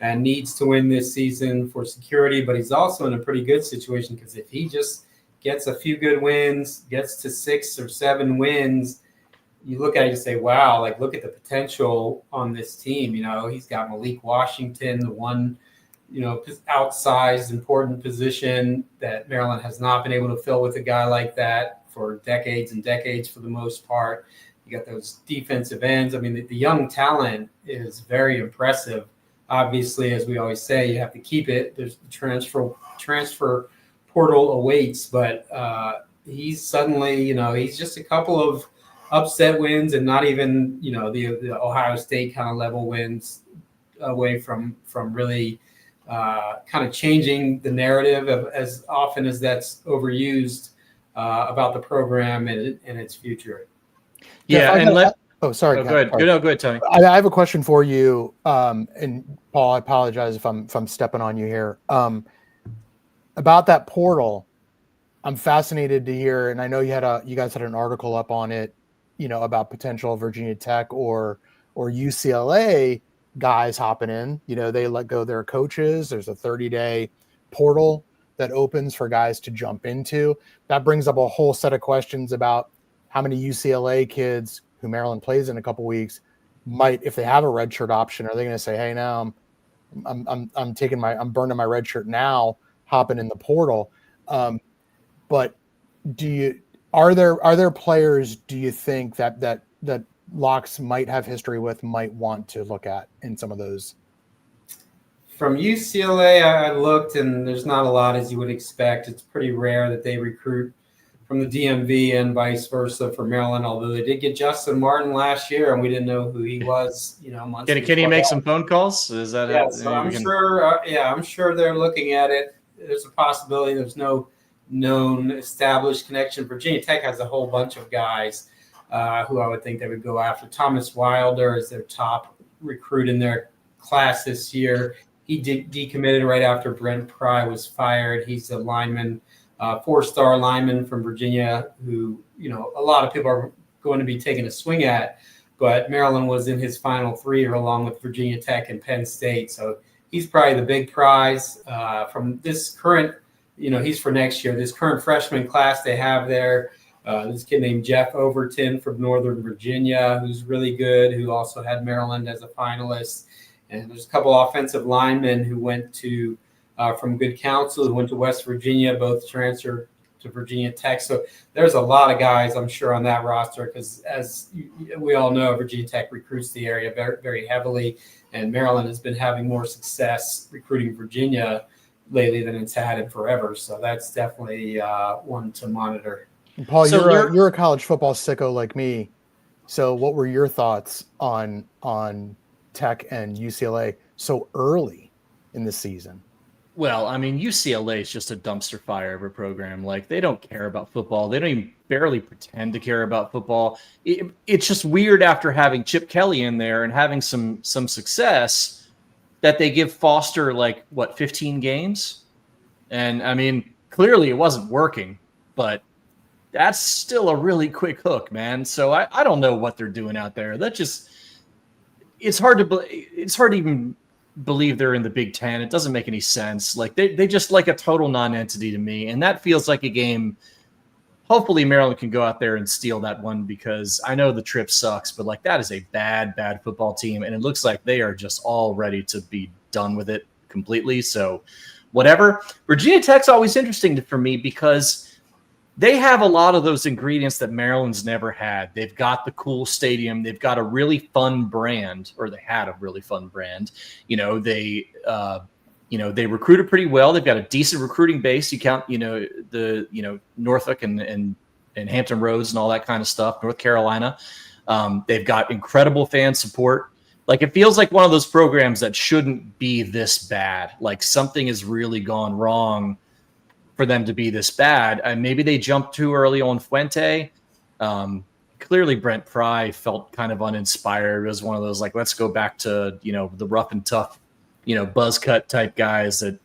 and needs to win this season for security. But he's also in a pretty good situation because if he just gets a few good wins, gets to 6 or 7 wins, you look at it and say, wow, look at the potential on this team. He's got Malik Washington, the one, outsized important position that Maryland has not been able to fill with a guy like that for decades and decades for the most part. You got those defensive ends. I mean, the young talent is very impressive. Obviously, as we always say, you have to keep it. There's the transfer portal awaits, but he's suddenly, he's just a couple of upset wins and not even, the Ohio State kind of level wins away from really kind of changing the narrative of, as often as that's overused about the program and its future. Yeah, sorry. Go ahead. Sorry. Go ahead, Tony. I have a question for you, and Paul, I apologize if I'm stepping on you here. About that portal, I'm fascinated to hear, and I know you guys had an article up on it, about potential Virginia Tech or UCLA guys hopping in. They let go their coaches. There's a 30-day portal that opens for guys to jump into. That brings up a whole set of questions about how many UCLA kids who Maryland plays in a couple weeks might, if they have a redshirt option, are they going to say, "Hey, now I'm burning my red shirt now, hopping in the portal"? But are there players, do you think that Locks might have history with, might want to look at in some of those? From UCLA, I looked, and there's not a lot, as you would expect. It's pretty rare that they recruit from the DMV and vice versa for Maryland, although they did get Justin Martin last year, and we didn't know who he was, months Can he make some phone calls? Is that yeah, it? so I'm sure they're looking at it. There's a possibility. There's no known established connection. Virginia Tech has a whole bunch of guys who I would think they would go after. Thomas Wilder is their top recruit in their class this year. He decommitted right after Brent Pry was fired. He's a lineman, 4-star lineman from Virginia who, a lot of people are going to be taking a swing at, but Maryland was in his final 3 along with Virginia Tech and Penn State. So he's probably the big prize from this current, he's for next year. This current freshman class they have there, this kid named Jeff Overton from Northern Virginia, who's really good, who also had Maryland as a finalist. And there's a couple offensive linemen who went to from Good Counsel, who went to West Virginia, both transferred to Virginia Tech. So there's a lot of guys, I'm sure, on that roster because, as we all know, Virginia Tech recruits the area very, very heavily, and Maryland has been having more success recruiting Virginia lately than it's had in forever. So that's definitely one to monitor. Paul, you're a college football sicko like me. So what were your thoughts on Tech and UCLA so early in the season? Well, I mean, UCLA is just a dumpster fire of a program. Like, they don't care about football. They don't even barely pretend to care about football. It's just weird after having Chip Kelly in there and having some success that they give Foster 15 games. And I mean, clearly it wasn't working, but that's still a really quick hook, man. So I don't know what they're doing out there. It's hard to even believe they're in the Big Ten. It doesn't make any sense. Like they just like a total non-entity to me. And that feels like a game. Hopefully Maryland can go out there and steal that one, because I know the trip sucks, but that is a bad football team. And it looks like they are just all ready to be done with it completely. So whatever. Virginia Tech's always interesting for me because they have a lot of those ingredients that Maryland's never had. They've got the cool stadium. They've got a really fun brand, or they had a really fun brand. They recruited pretty well. They've got a decent recruiting base. You count, Norfolk and Hampton Roads and all that kind of stuff, North Carolina. They've got incredible fan support. It feels like one of those programs that shouldn't be this bad. Something has really gone wrong for them to be this bad. And maybe they jumped too early on Fuente. Clearly Brent Pry felt kind of uninspired. It was one of those, let's go back to, the rough and tough, buzz cut type guys that,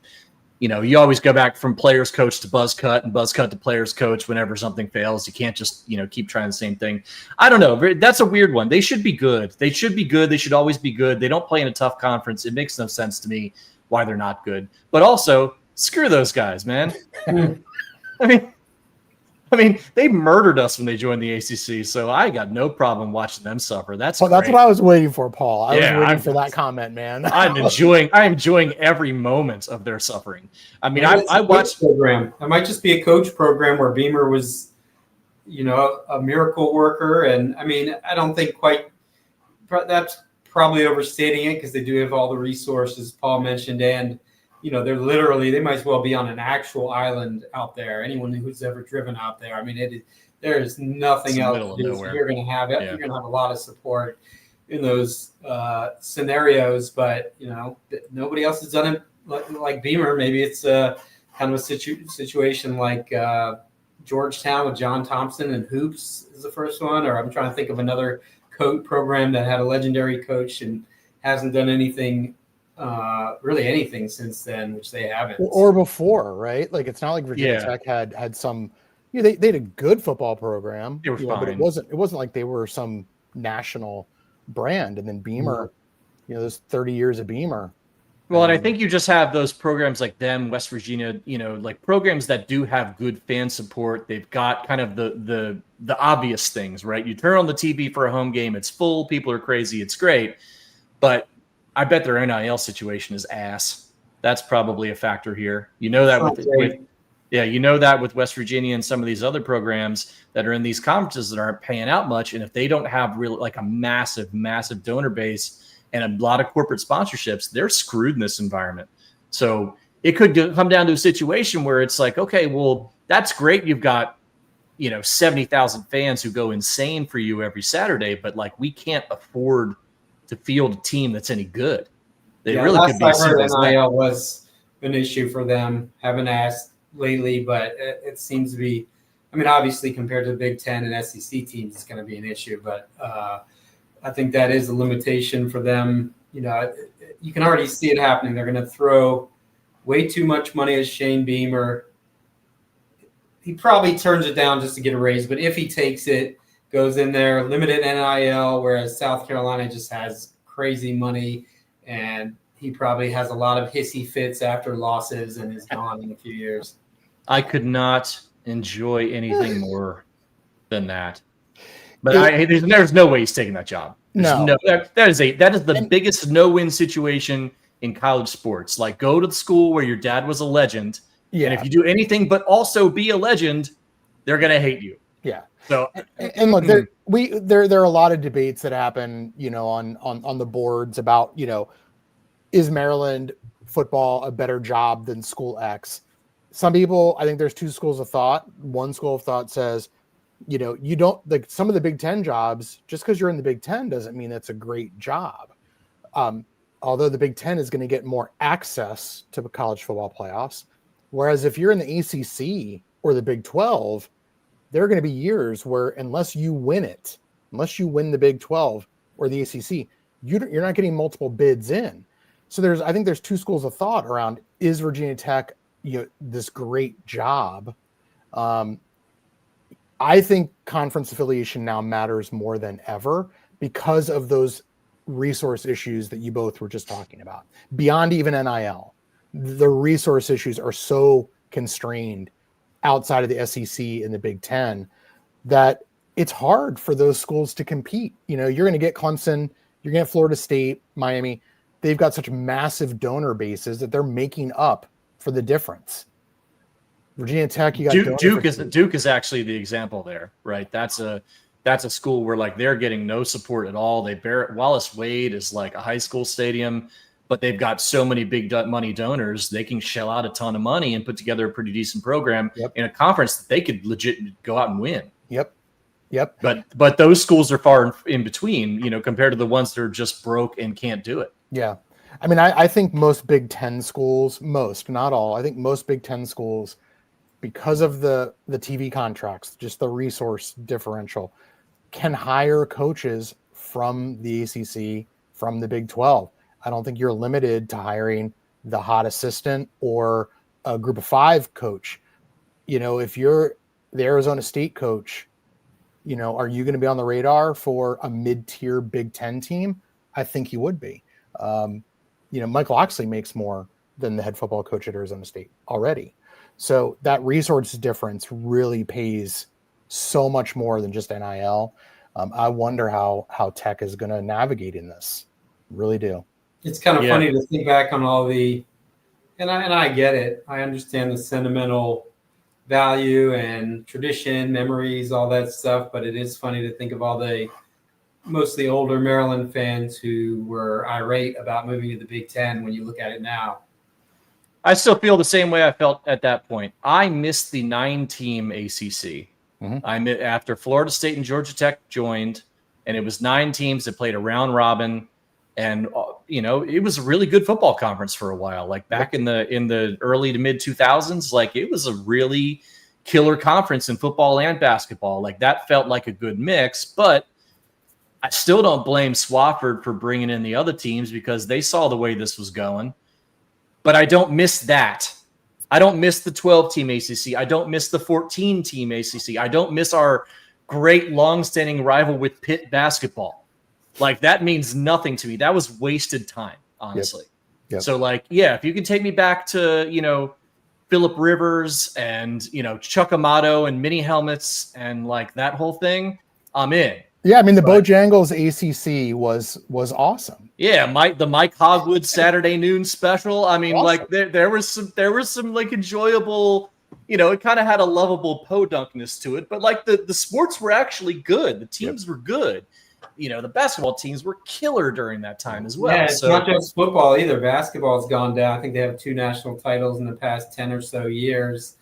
you always go back from players coach to buzz cut and buzz cut to players coach whenever something fails. You can't just, keep trying the same thing. I don't know. That's a weird one. They should be good. They should be good. They should always be good. They don't play in a tough conference. It makes no sense to me why they're not good. But also, screw those guys, man. I mean, they murdered us when they joined the ACC, so I got no problem watching them suffer. That's what I was waiting for, Paul. I was waiting for that comment, man. I'm enjoying every moment of their suffering. I mean, I watched program. It might just be a coach program where Beamer was, a miracle worker, and I mean, I don't think quite. That's probably overstating it because they do have all the resources Paul mentioned, and they're literally, they might as well be on an actual island out there. Anyone who's ever driven out there, I mean, there is nothing else to do. So you're going to have it. Yeah. You're going to have a lot of support in those scenarios, but nobody else has done it like Beamer. Maybe it's kind of a situation like Georgetown with John Thompson and hoops is the first one, or I'm trying to think of another program that had a legendary coach and hasn't done anything, really anything since then, which they haven't. Or before, right? Like it's not like Virginia Tech had some. They had a good football program, they were fine. But it wasn't like they were some national brand. And then Beamer, there's 30 years of Beamer. Well, and I think you just have those programs like them, West Virginia, like programs that do have good fan support. They've got kind of the obvious things, right? You turn on the TV for a home game, it's full, people are crazy, it's great. But I bet their NIL situation is ass. That's probably a factor here. You know that with West Virginia and some of these other programs that are in these conferences that aren't paying out much. And if they don't have really like a massive, massive donor base and a lot of corporate sponsorships, they're screwed in this environment. So it could come down to a situation where it's like, okay, well, that's great. You've got, 70,000 fans who go insane for you every Saturday, but like we can't afford to field a team that's any good. They really could be. I heard NIL was an issue for them. Haven't asked lately, but it seems to be. I mean, obviously, compared to the Big Ten and SEC teams, it's going to be an issue. But I think that is a limitation for them. You can already see it happening. They're going to throw way too much money at Shane Beamer. He probably turns it down just to get a raise, but if he takes it, goes in there, limited NIL, whereas South Carolina just has crazy money, and he probably has a lot of hissy fits after losses and is gone in a few years. I could not enjoy anything more than that. But there's no way he's taking that job. That is the biggest no-win situation in college sports. Like, go to the school where your dad was a legend, and if you do anything but also be a legend, they're gonna hate you. Yeah. So and look, there are a lot of debates that happen, on the boards about, is Maryland football a better job than school X? Some people, I think there's two schools of thought. One school of thought says, you don't like some of the Big Ten jobs, just because you're in the Big Ten doesn't mean that's a great job. Although the Big Ten is going to get more access to the college football playoffs. Whereas if you're in the ACC or the Big 12, there are going to be years where unless you win the Big 12 or the ACC, you're not getting multiple bids in. So I think there's two schools of thought around, is Virginia Tech, this great job? I think conference affiliation now matters more than ever because of those resource issues that you both were just talking about. Beyond even NIL, the resource issues are so constrained outside of the SEC and the Big Ten that it's hard for those schools to compete. You're going to get Clemson, you're going to get Florida State, Miami. They've got such massive donor bases that they're making up for the difference. Virginia Tech, you got Duke is actually the example there, right? That's a school where like they're getting no support at all. Wallace Wade is like a high school stadium, but they've got so many big money donors, they can shell out a ton of money and put together a pretty decent program in a conference that they could legit go out and win. Yep. But those schools are far in between, compared to the ones that are just broke and can't do it. Yeah. I mean, I think most Big Ten schools, not all, I think most Big Ten schools, because of the TV contracts, just the resource differential, can hire coaches from the ACC, from the Big 12. I don't think you're limited to hiring the hot assistant or a group of 5 coach. If you're the Arizona State coach, are you going to be on the radar for a mid-tier Big Ten team? I think you would be. Mike Locksley makes more than the head football coach at Arizona State already. So that resource difference really pays so much more than just NIL. I wonder how Tech is going to navigate in this. Really do. It's kind of funny to think back on all and I get it. I understand the sentimental value and tradition, memories, all that stuff. But it is funny to think of all the mostly older Maryland fans who were irate about moving to the Big Ten when you look at it now. I still feel the same way I felt at that point. I missed the 9-team ACC. After Florida State and Georgia Tech joined, and it was 9 teams that played a round robin. And, it was a really good football conference for a while. Like back in the early to mid 2000s, like it was a really killer conference in football and basketball. Like that felt like a good mix, but I still don't blame Swofford for bringing in the other teams because they saw the way this was going. But I don't miss that. I don't miss the 12-team ACC. I don't miss the 14-team ACC. I don't miss our great long-standing rival with Pitt basketball. Like, that means nothing to me. That was wasted time, honestly. Yep. So, like, yeah, if you can take me back to, Phillip Rivers and, Chuck Amato and mini helmets and, like, that whole thing, I'm in. Yeah, I mean, the Bojangles ACC was awesome. Yeah, the Mike Hogwood Saturday noon special. I mean, awesome. Like, there was some, like, enjoyable, it kind of had a lovable podunkness to it. But, like, the sports were actually good. The teams were good. The basketball teams were killer during that time as well. Yeah, it's not just football either. Basketball's gone down. I think they have 2 national titles in the past 10 or so years.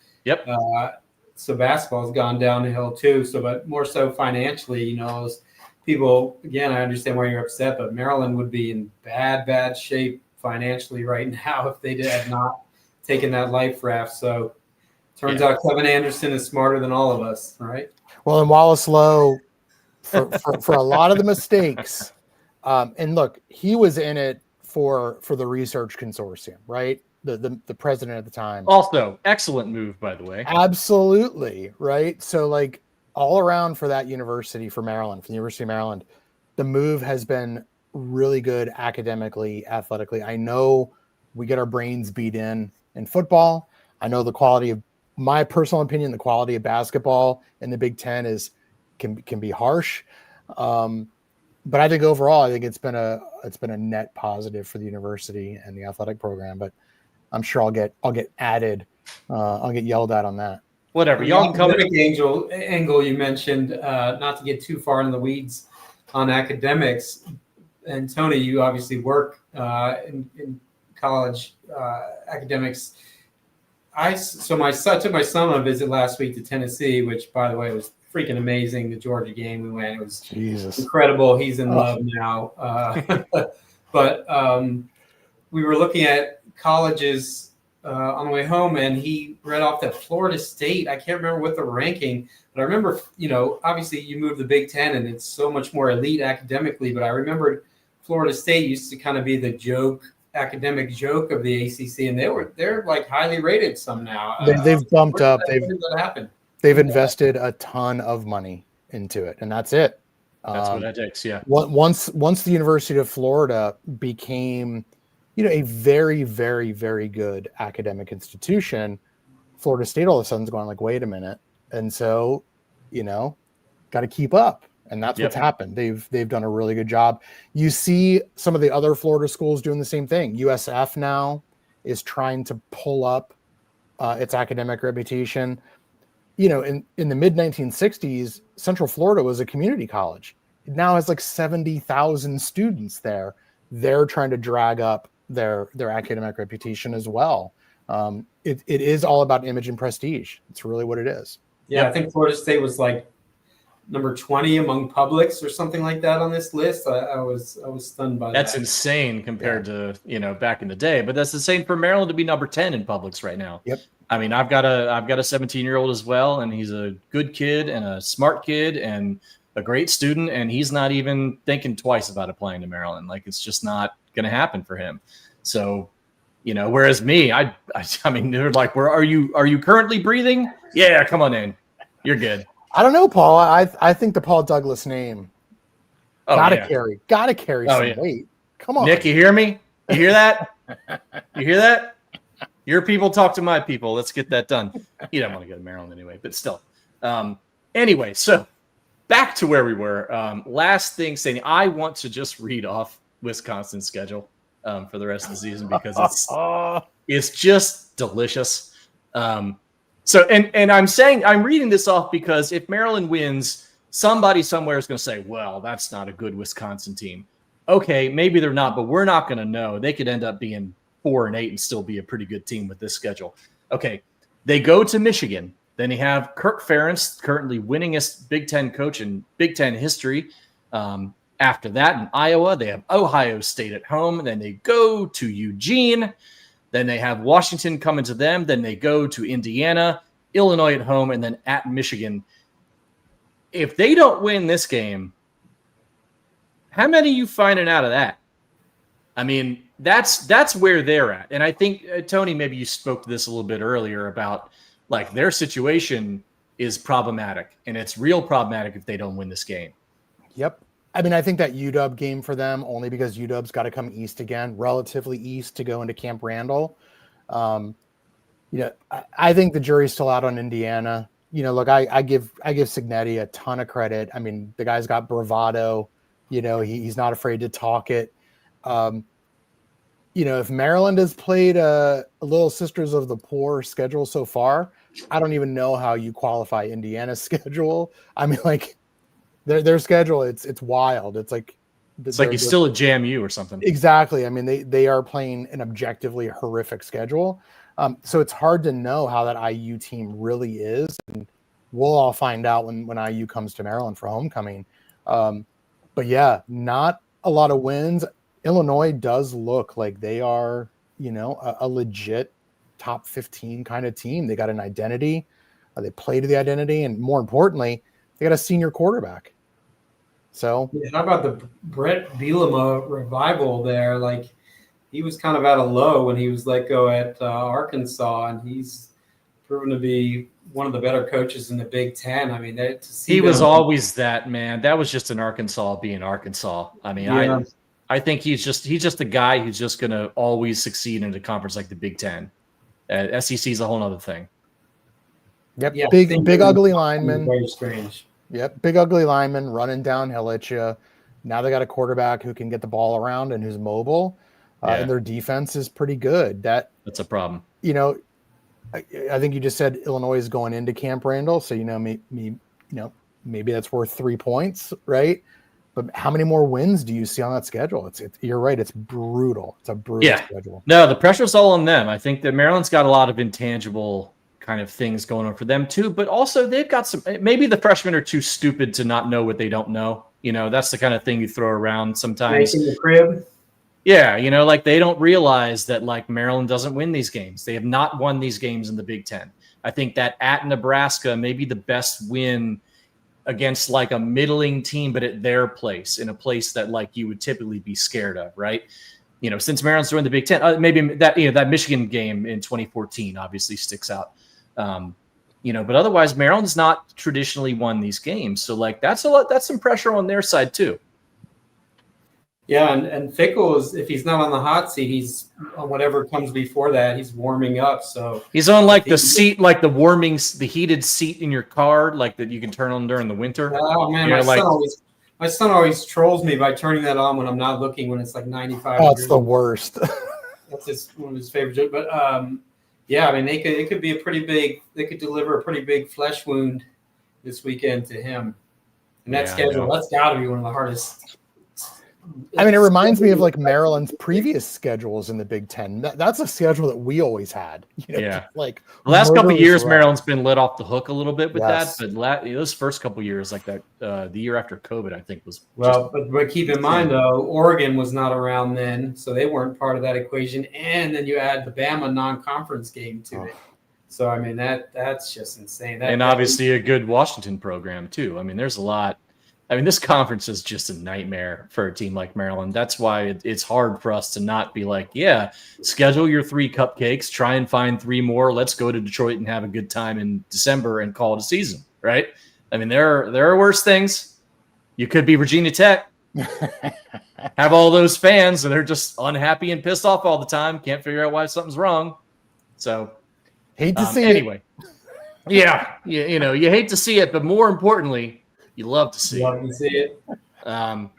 So basketball's gone downhill too. So, but more so financially, as people, again, I understand why you're upset, but Maryland would be in bad shape financially right now if they had not taken that life raft. So turns out Kevin Anderson is smarter than all of us, right? Well, and Wallace Lowe, for a lot of the mistakes, and look, he was in it for the research consortium, right? The president at the time. Also, excellent move, by the way. Absolutely, right? So, like, all around for that university, for Maryland, for the University of Maryland, the move has been really good academically, athletically. I know we get our brains beat in football. I know the quality of, my personal opinion, the quality of basketball in the Big Ten can be harsh. But I think overall, it's been a net positive for the university and the athletic program. But I'm sure I'll get added. I'll get yelled at on that. Whatever. The academic angle you mentioned, not to get too far in the weeds on academics. And Tony, you obviously work in college academics. I took my son on a visit last week to Tennessee, which, by the way, was freaking amazing. The Georgia game we went, it was incredible. He's in love now. But we were looking at colleges on the way home, and he read off that Florida State. I can't remember what the ranking, but I remember, obviously you move the Big Ten, and it's so much more elite academically. But I remember Florida State used to kind of be the academic joke of the ACC, and they're like highly rated some now. They've bumped up. That happened. They've invested a ton of money into it, and that's it. That's what it takes. Yeah. Once the University of Florida became, a very, very, very good academic institution, Florida State all of a sudden is going like, wait a minute, and so, got to keep up, and that's what's happened. They've done a really good job. You see some of the other Florida schools doing the same thing. USF now is trying to pull up its academic reputation. In the mid 1960s, Central Florida was a community college. It now has like 70,000 students there. They're trying to drag up their academic reputation as well. It is all about image and prestige. It's really what it is. Yeah, I think Florida State was like number 20 among publics or something like that on this list. I was stunned by that. That's insane compared to back in the day. But that's the same for Maryland to be number 10 in publics right now. Yep. I mean, I've got a 17-year-old as well, and he's a good kid and a smart kid and a great student, and he's not even thinking twice about applying to Maryland. Like, it's just not going to happen for him. So, whereas me, I mean, they're like, "Where are you currently breathing? Yeah, come on in, you're good." I don't know, Paul. I think the Paul Douglas name gotta carry some weight. Come on, Nick, you hear me? You hear that? You hear that? Your people talk to my people. Let's get that done. You don't want to go to Maryland anyway, but still. Anyway, so back to where we were. Last thing saying, I want to just read off Wisconsin's schedule for the rest of the season because it's just delicious. So I'm reading this off because if Maryland wins, somebody somewhere is going to say, well, that's not a good Wisconsin team. Okay, maybe they're not, but we're not going to know. They could end up being 4-8 and still be a pretty good team with this schedule. Okay, they go to Michigan. Then you have Kirk Ferentz, currently winningest Big Ten coach in Big Ten history. After that, in Iowa, they have Ohio State at home. Then they go to Eugene. Then they have Washington coming to them. Then they go to Indiana, Illinois at home, and then at Michigan. If they don't win this game, how many are you finding out of that? I mean, that's where they're at. And I think, Tony, maybe you spoke to this a little bit earlier about, like, their situation is problematic, and it's real problematic if they don't win this game. Yep. I mean, I think that UW game for them, only because UW's got to come east again, relatively east, to go into Camp Randall. I think the jury's still out on Indiana. Look, I give Cignetti a ton of credit. I mean, the guy's got bravado. He's not afraid to talk it. If Maryland has played a Little Sisters of the Poor schedule so far, I don't even know how you qualify Indiana's schedule. I mean, like, their schedule, it's wild. It's like he's still at JMU or something. Exactly. I mean, they are playing an objectively horrific schedule. So it's hard to know how that IU team really is. And we'll all find out when IU comes to Maryland for homecoming. But yeah, not a lot of wins. Illinois does look like they are, a legit top 15 kind of team. They got an identity. They play to the identity. And more importantly, they got a senior quarterback. So how about the Brett Bielema revival there? Like, he was kind of at a low when he was let go at Arkansas, and he's proven to be one of the better coaches in the Big Ten. I mean, he was always that, man. That was just an Arkansas being Arkansas. I mean, yeah. I think he's just a guy who's just going to always succeed in a conference like the Big Ten. SEC is a whole other thing. Yep, yeah, big ugly lineman. Very strange. Yep, big ugly lineman running downhill at you. Now they got a quarterback who can get the ball around and who's mobile, and their defense is pretty good. That's a problem. I think you just said Illinois is going into Camp Randall, so maybe that's worth 3 points, right? But how many more wins do you see on that schedule? You're right. It's brutal. It's a brutal schedule. No, the pressure's all on them. I think that Maryland's got a lot of intangible kind of things going on for them too, but also they've got some, maybe the freshmen are too stupid to not know what they don't know. That's the kind of thing you throw around sometimes. Making the crib. Yeah. Like they don't realize that, like, Maryland doesn't win these games. They have not won these games in the Big Ten. I think that at Nebraska, maybe the best win against like a middling team, but at their place, in a place that like you would typically be scared of, right? Since Maryland's doing the Big Ten, maybe that Michigan game in 2014 obviously sticks out. But otherwise Maryland's not traditionally won these games. So like that's some pressure on their side too. Yeah, and Fickle is, if he's not on the hot seat, he's on whatever comes before that. He's warming up, so he's on like the seat, like the heated seat in your car, like that you can turn on during the winter. Oh man, my son always trolls me by turning that on when I'm not looking, when it's like 95. Oh, it's the worst. That's one of his favorite jokes. But yeah, I mean, it could be a pretty big. They could deliver a pretty big flesh wound this weekend to him. And that schedule, that's got to be one of the hardest. I mean, it reminds me of like Maryland's previous schedules in the Big Ten. That's a schedule that we always had. Like the last couple of years, Maryland's been let off the hook a little bit with that. But those first couple of years, like that, the year after COVID, I think was But keep in mind though, Oregon was not around then, so they weren't part of that equation. And then you add the Bama non-conference game to it. So I mean that's just insane. And obviously a good Washington program too. I mean, there's a lot. I mean, this conference is just a nightmare for a team like Maryland. That's why it's hard for us to not be like, yeah, schedule your 3 cupcakes, try and find 3 more. Let's go to Detroit and have a good time in December and call it a season, right? I mean, there are worse things. You could be Virginia Tech, have all those fans, and they're just unhappy and pissed off all the time. Can't figure out why something's wrong. So, hate to see it. Yeah, you hate to see it, but more importantly, you love to see it. All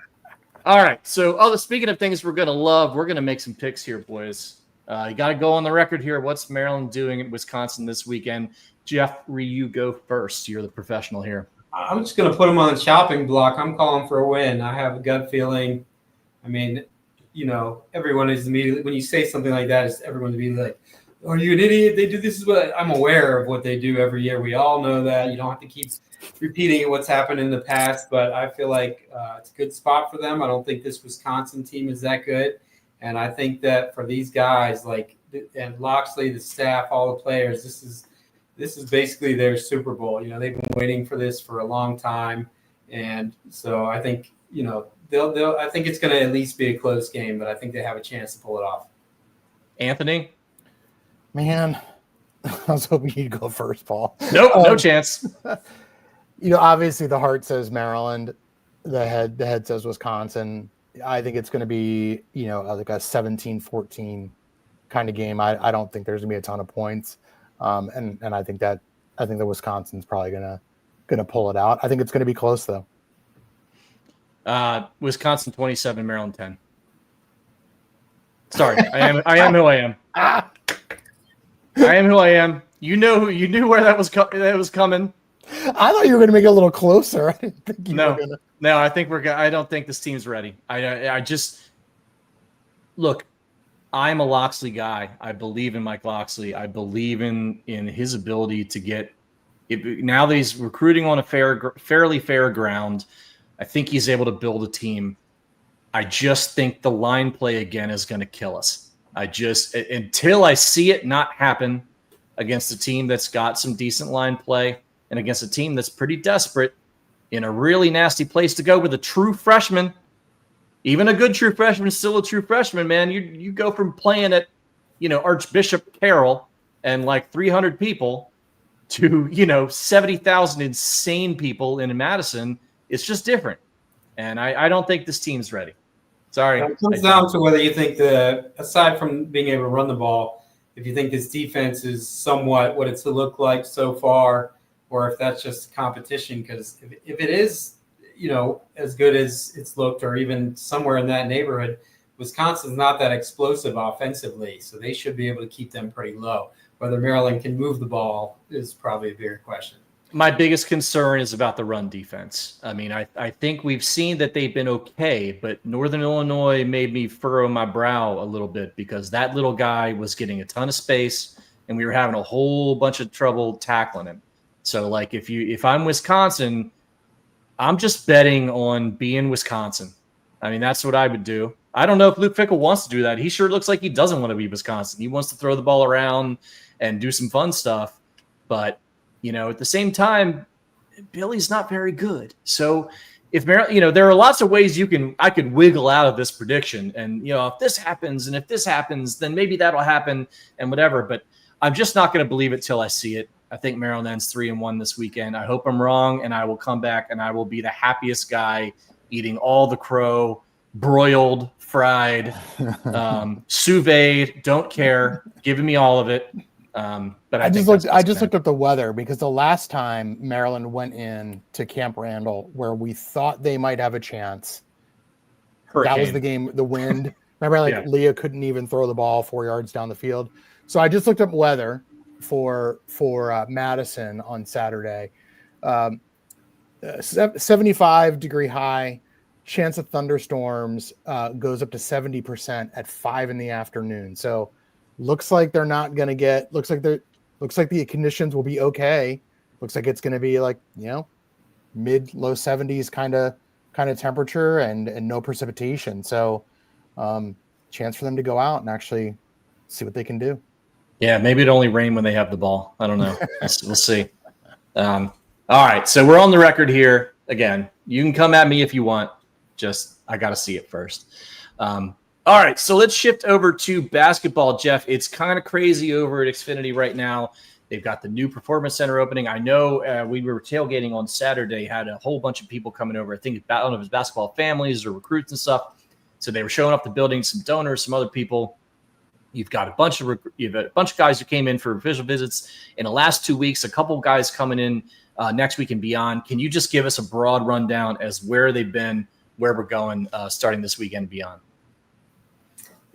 right. So, speaking of things we're going to love, we're going to make some picks here, boys. You got to go on the record here. What's Maryland doing at Wisconsin this weekend? Jeffrey, you go first. You're the professional here. I'm just going to put them on the chopping block. I'm calling for a win. I have a gut feeling. I mean, everyone is immediately, when you say something like that, everyone's immediately like, are you an idiot? They do this is what I'm aware of what they do every year. We all know that. You don't have to keep repeating what's happened in the past, but I feel like it's a good spot for them. I don't think this Wisconsin team is that good. And I think that for these guys, and Locksley, the staff, all the players, this is basically their Super Bowl. They've been waiting for this for a long time. And so I think, I think it's going to at least be a close game, but I think they have a chance to pull it off. Anthony? Man, I was hoping you'd go first, Paul. Nope, no chance. Obviously the heart says Maryland. The head says Wisconsin. I think it's going to be, like a 17-14 kind of game. I don't think there's going to be a ton of points. And I think that Wisconsin's probably going to pull it out. I think it's going to be close though. Wisconsin 27, Maryland 10. Sorry, I am who I am. I am who I am. You knew where that was coming. I thought you were going to make it a little closer. I didn't think you were going to. No, I think I don't think this team's ready. I just look. I'm a Locksley guy. I believe in Mike Locksley. I believe in his ability to get. Now that he's recruiting on a fairly fair ground, I think he's able to build a team. I just think the line play again is going to kill us. Until I see it not happen against a team that's got some decent line play and against a team that's pretty desperate in a really nasty place to go with a true freshman. Even a good true freshman is still a true freshman, man. You go from playing at, Archbishop Carroll and like 300 people to, 70,000 insane people in Madison. It's just different. And I don't think this team's ready. Sorry. It comes down to whether you think aside from being able to run the ball, if you think this defense is somewhat what it's looked like so far, or if that's just competition. Because if it is, as good as it's looked, or even somewhere in that neighborhood, Wisconsin's not that explosive offensively, so they should be able to keep them pretty low. Whether Maryland can move the ball is probably a bigger question. My biggest concern is about the run defense. I mean, I think we've seen that they've been okay, but Northern Illinois made me furrow my brow a little bit because that little guy was getting a ton of space and we were having a whole bunch of trouble tackling him. So, like, if I'm Wisconsin, I'm just betting on being Wisconsin. I mean, that's what I would do. I don't know if Luke Fickell wants to do that. He sure looks like he doesn't want to be Wisconsin. He wants to throw the ball around and do some fun stuff, but at the same time, Billy's not very good. So if Maryland, there are lots of ways I could wiggle out of this prediction. And, if this happens and if this happens, then maybe that'll happen and whatever. But I'm just not going to believe it till I see it. I think Maryland ends 3-1 this weekend. I hope I'm wrong, and I will come back and I will be the happiest guy eating all the crow, broiled, fried, sous vide, don't care, giving me all of it. But I just looked up the weather because the last time Maryland went in to Camp Randall where we thought they might have a chance, that was the game, the wind. Remember, Leah couldn't even throw the ball 4 yards down the field. So I just looked up weather for Madison on Saturday. 75-degree high, chance of thunderstorms goes up to 70% at 5 p.m. So looks like they're not going to get. Looks like the conditions will be okay. Looks like it's going to be like mid-low 70s kind of temperature and no precipitation. So chance for them to go out and actually see what they can do. Yeah, maybe it'll only rain when they have the ball. I don't know. We'll see. All right, so we're on the record here. Again, you can come at me if you want. Just I got to see it first. All right, so let's shift over to basketball, Jeff. It's kind of crazy over at Xfinity right now. They've got the new Performance Center opening. I know we were tailgating on Saturday, had a whole bunch of people coming over. I think I don't know if it's basketball families or recruits and stuff. So they were showing up the building, some donors, some other people. You've got a bunch of guys who came in for official visits in the last 2 weeks. A couple of guys coming in next week and beyond. Can you just give us a broad rundown as where they've been, where we're going, starting this weekend and beyond?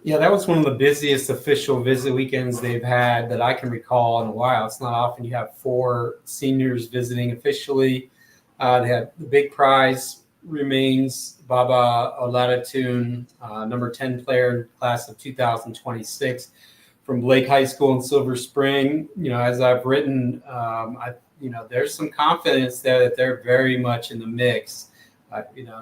Yeah, that was one of the busiest official visit weekends they've had that I can recall in a while. It's not often you have 4 seniors visiting officially. They had the big prize remains Baba Oladotun, number 10 player in class of 2026 from Blake High School in Silver Spring. As I've written, there's some confidence there that they're very much in the mix.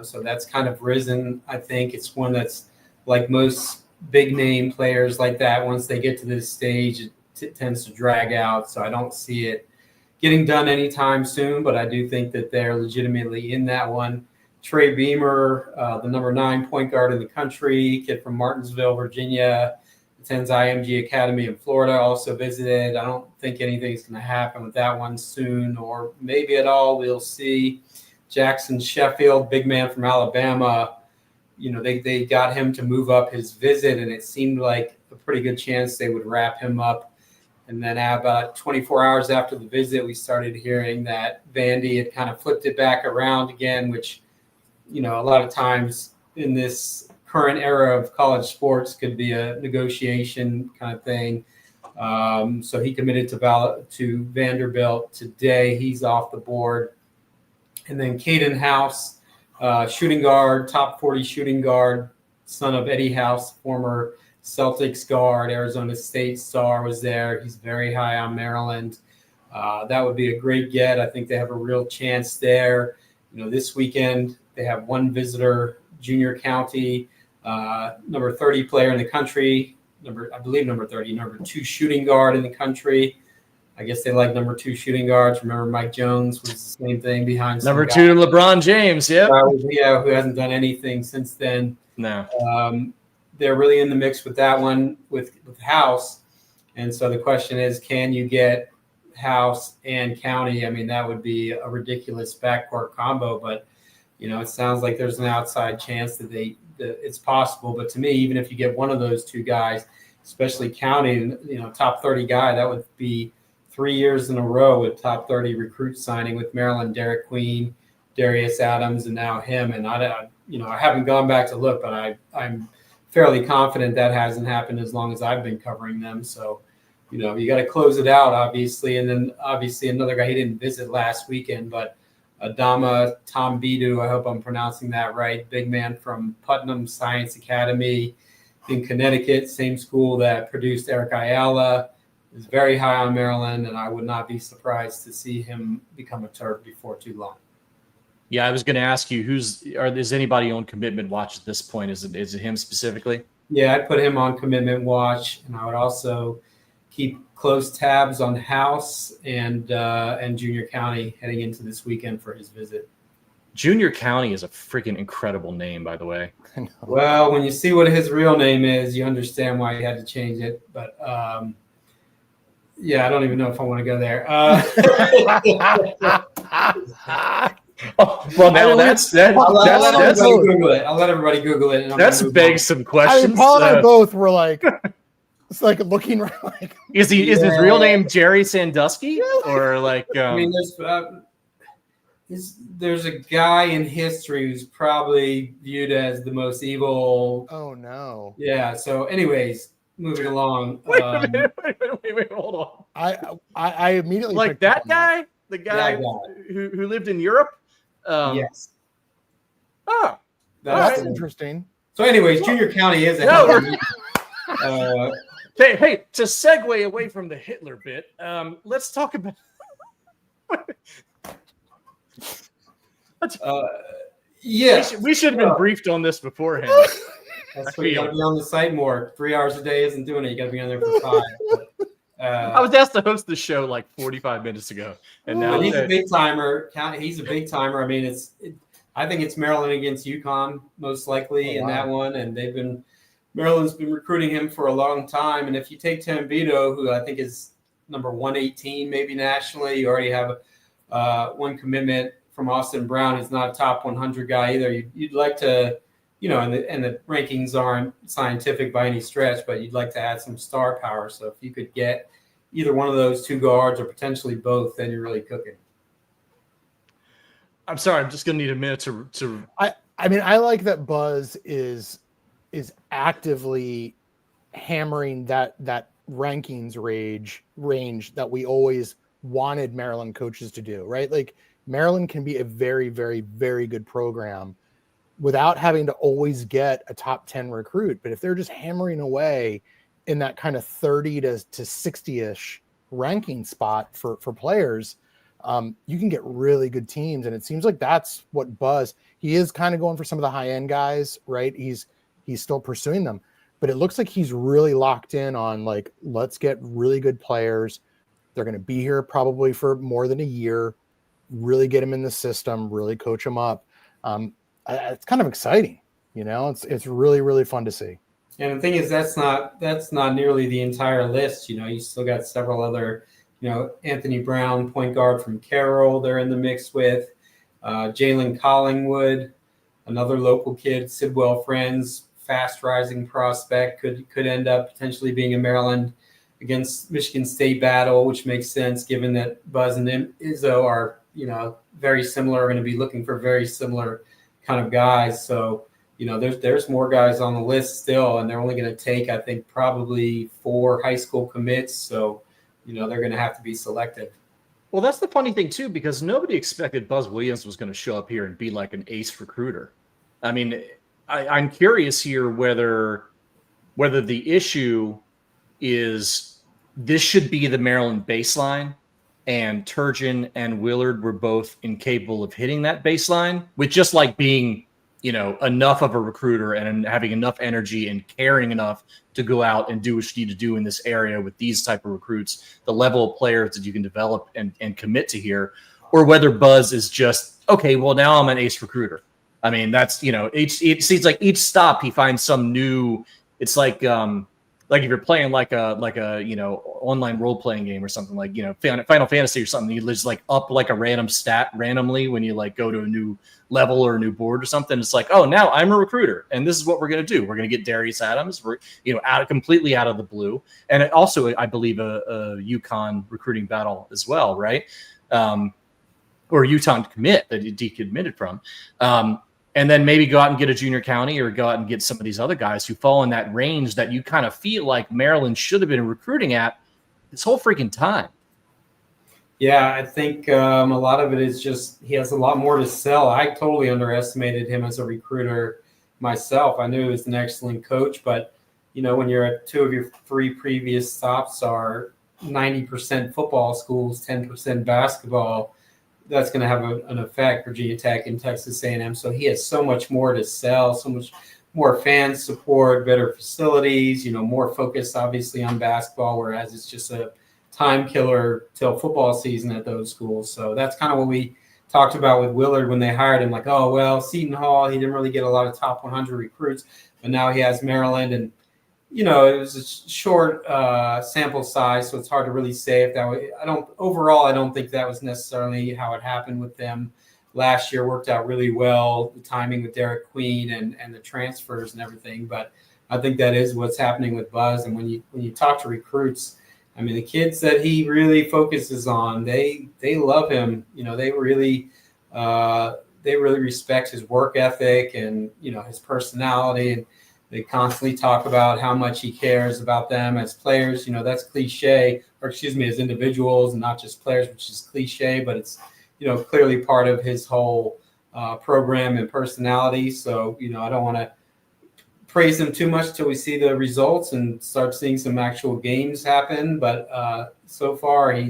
So that's kind of risen. I think it's one that's like most big name players like that. Once they get to this stage, it tends to drag out. So I don't see it getting done anytime soon, but I do think that they're legitimately in that one. Trey Beamer, the number 9 point guard in the country, kid from Martinsville, Virginia, attends IMG Academy in Florida, also visited. I don't think anything's going to happen with that one soon, or maybe at all. We'll see. Jackson Sheffield, big man from Alabama, they got him to move up his visit, and it seemed like a pretty good chance they would wrap him up. And then about 24 hours after the visit, we started hearing that Vandy had kind of flipped it back around again, which, a lot of times in this current era of college sports could be a negotiation kind of thing. So he committed to Vanderbilt today. He's off the board. And then Caden House, shooting guard, top 40 shooting guard, son of Eddie House, former Celtics guard, Arizona State star, was there. He's very high on Maryland. That would be a great get. I think they have a real chance there. This weekend they have one visitor, Junior County, number 30 player in the country, number 30, number 2 shooting guard in the country. I guess they like number 2 shooting guards. Remember Mike Jones was the same thing behind number 2 LeBron James. Yep. Who hasn't done anything since then. No. They're really in the mix with that one with House. And so the question is, can you get House and County? I mean, that would be a ridiculous backcourt combo, but it sounds like there's an outside chance that it's possible. But to me, even if you get one of those 2 guys, especially County, top 30 guy, that would be 3 years in a row with top 30 recruits signing with Maryland, Derek Queen, Darius Adams, and now him. And I haven't gone back to look, but I'm fairly confident that hasn't happened as long as I've been covering them. So, you got to close it out, obviously. And then obviously another guy, he didn't visit last weekend, but Adama Tombidu, I hope I'm pronouncing that right, big man from Putnam Science Academy in Connecticut, same school that produced Eric Ayala, is very high on Maryland, and I would not be surprised to see him become a Terp before too long. Yeah, I was going to ask you, is anybody on commitment watch at this point? Is it him specifically? Yeah, I'd put him on commitment watch, and I would also keep close tabs on House and Junior County heading into this weekend for his visit. Junior County is a freaking incredible name, by the way. Well, when you see what his real name is, you understand why he had to change it. But yeah, I don't even know if I want to go there. Well, now I'll let everybody Google it. That's begs some questions. Paul and I both were like, it's like looking around. Like, is his real name Jerry Sandusky, or like? I mean, there's a guy in history who's probably viewed as the most evil. Oh no! Yeah. So, anyways, moving along. Wait a minute, hold on. I immediately like that guy, the guy who lived in Europe. Yes. Oh, that's interesting. So, anyways, Junior County is Hey, to segue away from the Hitler bit, let's talk about. Yeah, we should have been briefed on this beforehand. That's why you got to be on the site more. 3 hours a day isn't doing it. You got to be on there for 5. But, I was asked to host the show like 45 minutes ago, and now he's a big timer. He's a big timer. I mean, I think it's Maryland against UConn most likely in that one, and Maryland's been recruiting him for a long time. And if you take Tambito, who I think is number 118 maybe nationally, you already have one commitment from Austin Brown. He's not a top 100 guy either. You'd like to, and the rankings aren't scientific by any stretch, but you'd like to add some star power. So if you could get either one of those 2 guards or potentially both, then you're really cooking. I'm sorry, I'm just gonna need a minute to. I mean, I like that Buzz is actively hammering that rankings range that we always wanted Maryland coaches to do, right? Like Maryland can be a very, very, very good program without having to always get a top 10 recruit. But if they're just hammering away in that kind of 30 to 60-ish ranking spot for players, you can get really good teams. And it seems like that's what Buzz, he is kind of going for some of the high end guys, right? He's still pursuing them, but it looks like he's really locked in on like, let's get really good players. They're going to be here probably for more than a year, really get them in the system, really coach them up. It's kind of exciting, it's really, really fun to see. And the thing is, that's not nearly the entire list. You still got several other, Anthony Brown, point guard from Carroll, they're in the mix with Jalen Collingwood, another local kid, Sidwell Friends, fast rising prospect, could end up potentially being a Maryland against Michigan State battle, which makes sense given that Buzz and Izzo are, very similar, are going to be looking for very similar kind of guys. So, there's more guys on the list still, and they're only going to take, I think, probably 4 high school commits. So, they're going to have to be selective. Well, that's the funny thing, too, because nobody expected Buzz Williams was going to show up here and be like an ace recruiter. I mean, I'm curious here whether the issue is this should be the Maryland baseline, and Turgeon and Willard were both incapable of hitting that baseline with just like being, enough of a recruiter and having enough energy and caring enough to go out and do what you need to do in this area with these type of recruits, the level of players that you can develop and commit to here, or whether Buzz is just, okay, well, now I'm an ace recruiter. I mean, that's, it seems like each stop he finds some new, it's like if you're playing like a online role playing game or something like, Final Fantasy or something, you just like up like a random stat randomly when you like go to a new level or a new board or something. It's like, oh, now I'm a recruiter and this is what we're going to do. We're going to get Darius Adams. We're, completely out of the blue. And it also, I believe a UConn recruiting battle as well. Right. Or UConn commit that he decommitted from. And then maybe go out and get a junior county or go out and get some of these other guys who fall in that range that you kind of feel like Maryland should have been recruiting at this whole freaking time. Yeah, I think a lot of it is just he has a lot more to sell. I totally underestimated him as a recruiter myself. I knew he was an excellent coach, but, when you're at 2 of your 3 previous stops are 90% football schools, 10% basketball, that's going to have an effect, Virginia Tech and Texas A&M. So he has so much more to sell, so much more fan support, better facilities, more focus obviously on basketball, whereas it's just a time killer till football season at those schools. So that's kind of what we talked about with Willard when they hired him, like, oh, well, Seton Hall, he didn't really get a lot of top 100 recruits, but now he has Maryland and, it was a short sample size, so it's hard to really say if that way. I don't think that was necessarily how it happened with them. Last year worked out really well, the timing with Derek Queen and the transfers and everything. But I think that is what's happening with Buzz. And when you talk to recruits, I mean, the kids that he really focuses on, they love him. They really respect his work ethic and his personality, and they constantly talk about how much he cares about them as players. That's cliche, as individuals and not just players, which is cliche, but it's, clearly part of his whole program and personality. So, I don't want to praise him too much till we see the results and start seeing some actual games happen. But so far I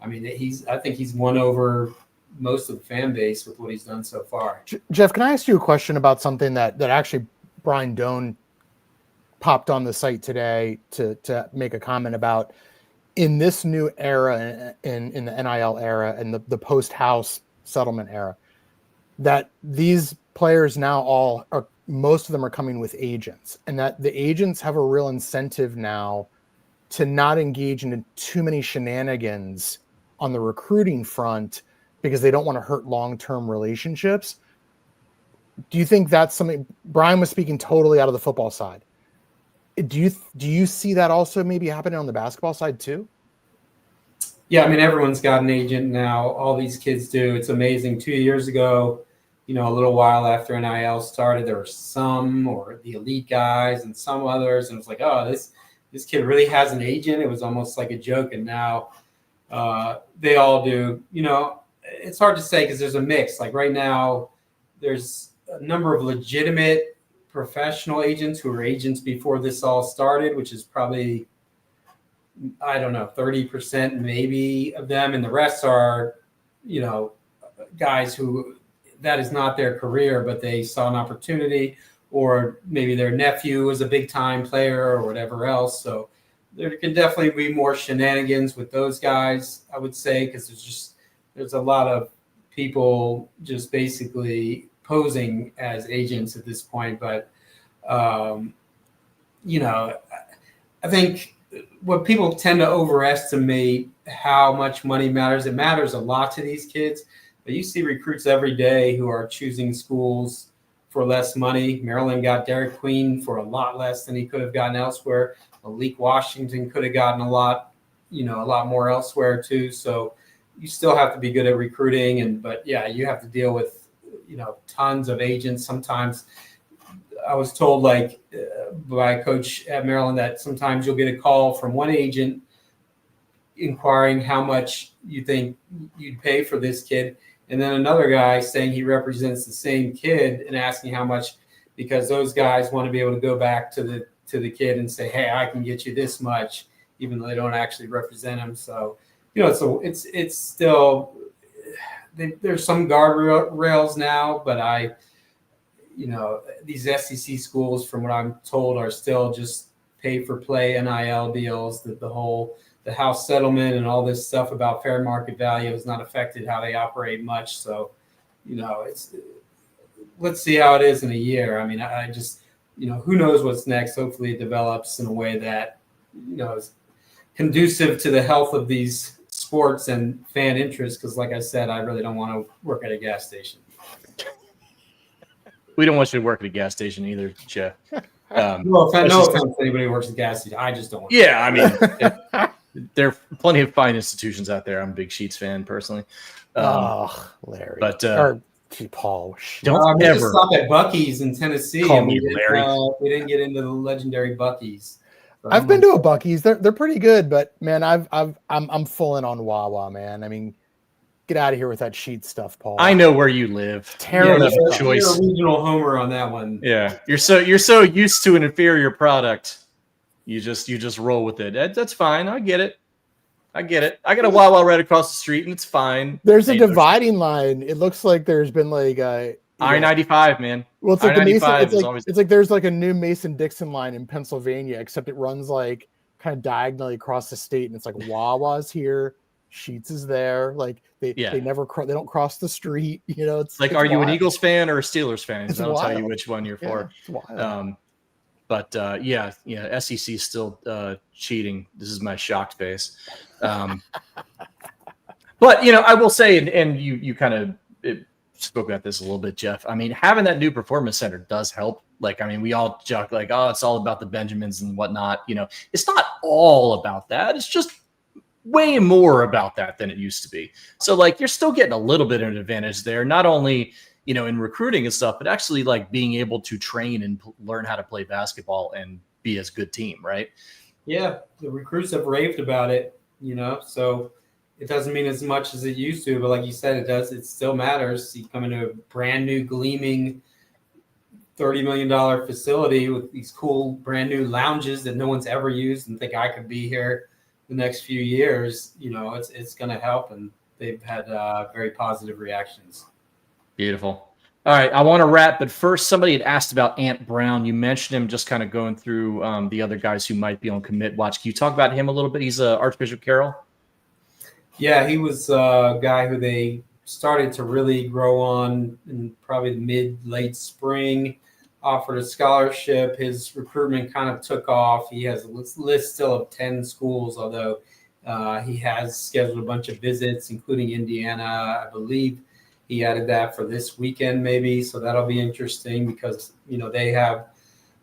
think he's won over most of the fan base with what he's done so far. Jeff, can I ask you a question about something that actually Brian Doan popped on the site today to make a comment about in this new era in the NIL era and the post-house settlement era, that these players now most of them are coming with agents, and that the agents have a real incentive now to not engage in too many shenanigans on the recruiting front because they don't want to hurt long-term relationships. Do you think that's something? Brian was speaking totally out of the football side. Do you see that also maybe happening on the basketball side too? Yeah, I mean, everyone's got an agent now. All these kids do. It's amazing. 2 years ago, a little while after NIL started, there were some, or the elite guys and some others, and it was like, oh, this kid really has an agent. It was almost like a joke, and now they all do. it's hard to say because there's a mix. Like right now, there's a number of legitimate professional agents who were agents before this all started, which is probably, I don't know, 30% maybe of them. And the rest are, guys who that is not their career, but they saw an opportunity, or maybe their nephew was a big time player or whatever else. So there can definitely be more shenanigans with those guys, I would say, because there's a lot of people just basically posing as agents at this point. But, I think what people tend to overestimate how much money matters. It matters a lot to these kids. But you see recruits every day who are choosing schools for less money. Maryland got Derek Queen for a lot less than he could have gotten elsewhere. Malik Washington could have gotten a lot more elsewhere too. So you still have to be good at recruiting. But yeah, you have to deal with, tons of agents. Sometimes I was told by a coach at Maryland that sometimes you'll get a call from one agent inquiring how much you think you'd pay for this kid, and then another guy saying he represents the same kid and asking how much, because those guys want to be able to go back to the kid and say, hey, I can get you this much, even though they don't actually represent him. So, so it's still, there's some guardrails now, but these SEC schools, from what I'm told, are still just pay for play NIL deals. That the house settlement and all this stuff about fair market value has not affected how they operate much. So, let's see how it is in a year. I mean, I just, who knows what's next? Hopefully it develops in a way that, is conducive to the health of these sports and fan interest. Because like I said, I really don't want to work at a gas station. We don't want you to work at a gas station either, Jeff. No offense to anybody who works at a gas station. I just don't want to. Yeah, I mean, there are plenty of fine institutions out there. I'm a big Sheets fan personally. Larry. But Paul. Don't ever ever stop at Buc-ee's in Tennessee. Call me Larry. We didn't get into the legendary Buc-ee's. So I've been to a Buc-ee's. They're pretty good, but man, I'm full in on Wawa, man. I mean, get out of here with that sheet stuff, Paul. I know where you live. Terrible choice. You're a regional homer on that one. Yeah, you're so used to an inferior product. You just roll with it. That's fine. I get it. I got a Wawa right across the street, and it's fine. There's a dividing line. It looks like there's been like I-95, man. Well, it's like I-95 it's like there's like a new Mason-Dixon line in Pennsylvania, except it runs like kind of diagonally across the state, and it's like Wawa's here, Sheets is there. Like they don't cross the street. It's like, are you an Eagles fan or a Steelers fan? Because that'll tell you which one you're for. It's wild. But SEC is still cheating. This is my shocked face. But I will say, and you kind of spoke about this a little bit, Jeff. I mean, having that new performance center does help. Like, I mean, we all joke like, oh, it's all about the Benjamins and whatnot. It's not all about that. It's just way more about that than it used to be. So like, you're still getting a little bit of an advantage there, not only in recruiting and stuff, but actually like being able to train and learn how to play basketball and be as good team, right? Yeah, the recruits have raved about it, so it doesn't mean as much as it used to, but like you said, it does. It still matters. You come into a brand new gleaming $30 million facility with these cool brand new lounges that no one's ever used and think I could be here the next few years. It's going to help, and they've had very positive reactions. Beautiful. All right, I want to wrap, but first, somebody had asked about Ant Brown. You mentioned him, just kind of going through the other guys who might be on commit watch. Can you talk about him a little bit? He's Archbishop Carroll. Yeah, he was a guy who they started to really grow on in probably late spring, offered a scholarship. His recruitment kind of took off. He has a list still of 10 schools, although he has scheduled a bunch of visits, including Indiana, I believe. He added that for this weekend, maybe. So that'll be interesting because, they have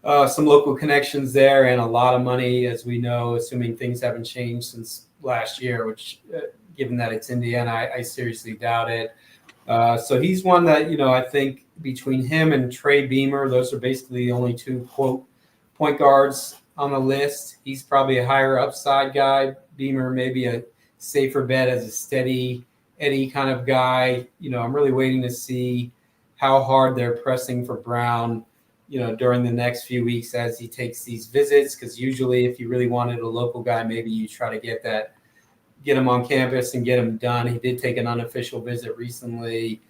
some local connections there and a lot of money, as we know, assuming things haven't changed since last year, which given that it's Indiana, I seriously doubt it. So he's one that, I think between him and Trey Beamer, those are basically the only two, quote, point guards on the list. He's probably a higher upside guy. Beamer maybe a safer bet as a steady Eddie kind of guy. I'm really waiting to see how hard they're pressing for Brown, during the next few weeks as he takes these visits. Because usually if you really wanted a local guy, maybe you try to get him on campus and get him done. He did take an unofficial visit recently.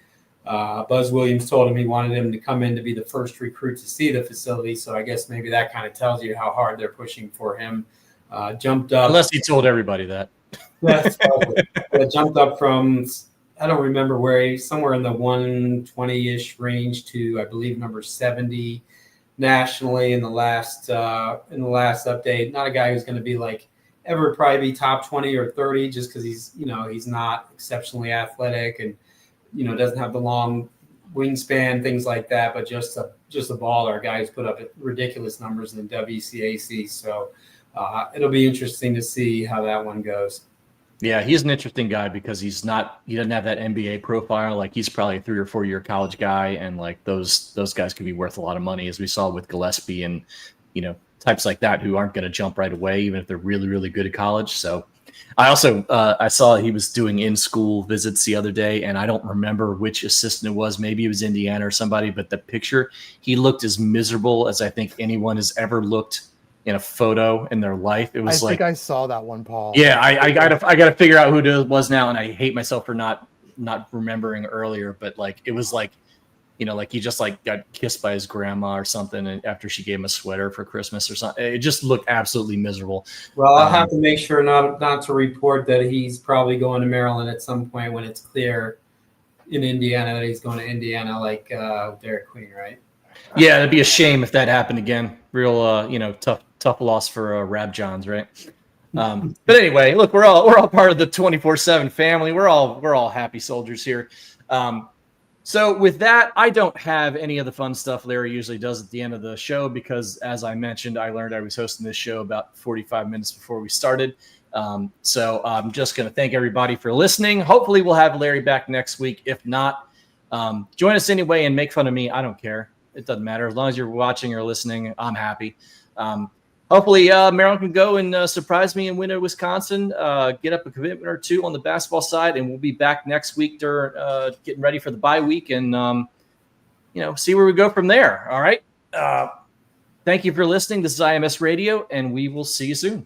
Buzz Williams told him he wanted him to come in to be the first recruit to see the facility. So I guess maybe that kind of tells you how hard they're pushing for him. Jumped up. Unless he told everybody that. Jumped up from, I don't remember where, somewhere in the 120-ish range to, I believe, number 70 nationally in the last update. Not a guy who's going to be like ever probably be top 20 or 30 just because he's not exceptionally athletic and doesn't have the long wingspan, things like that, but just a baller, a guy who's put up ridiculous numbers in the WCAC. So it'll be interesting to see how that one goes. Yeah, he's an interesting guy because he doesn't have that NBA profile. Like, he's probably a 3 or 4 year college guy, and like those guys could be worth a lot of money, as we saw with Gillespie and types like that who aren't going to jump right away, even if they're really, really good at college. So I also I saw he was doing in-school visits the other day, and I don't remember which assistant it was. Maybe it was Indiana or somebody, but the picture, he looked as miserable as I think anyone has ever looked in a photo in their life. It was I think I saw that one, Paul. Yeah, I gotta figure out who it was now, and I hate myself for not remembering earlier. But like, it was like, like he just like got kissed by his grandma or something, and after she gave him a sweater for Christmas or something. It just looked absolutely miserable. Well, I'll have to make sure not to report that he's probably going to Maryland at some point when it's clear in Indiana that he's going to Indiana, like Derek Queen, right? Yeah, it'd be a shame if that happened again. Real, tough loss for Rab Johns, right? But anyway, look, we're all part of the 24/7 family. We're all happy soldiers here. So with that, I don't have any of the fun stuff Larry usually does at the end of the show because, as I mentioned, I learned I was hosting this show about 45 minutes before we started. So I'm just going to thank everybody for listening. Hopefully we'll have Larry back next week. If not, join us anyway and make fun of me. I don't care. It doesn't matter. As long as you're watching or listening, I'm happy. Hopefully Maryland can go and surprise me and win at Wisconsin, get up a commitment or two on the basketball side, and we'll be back next week during getting ready for the bye week and, see where we go from there. All right. Thank you for listening. This is IMS Radio, and we will see you soon.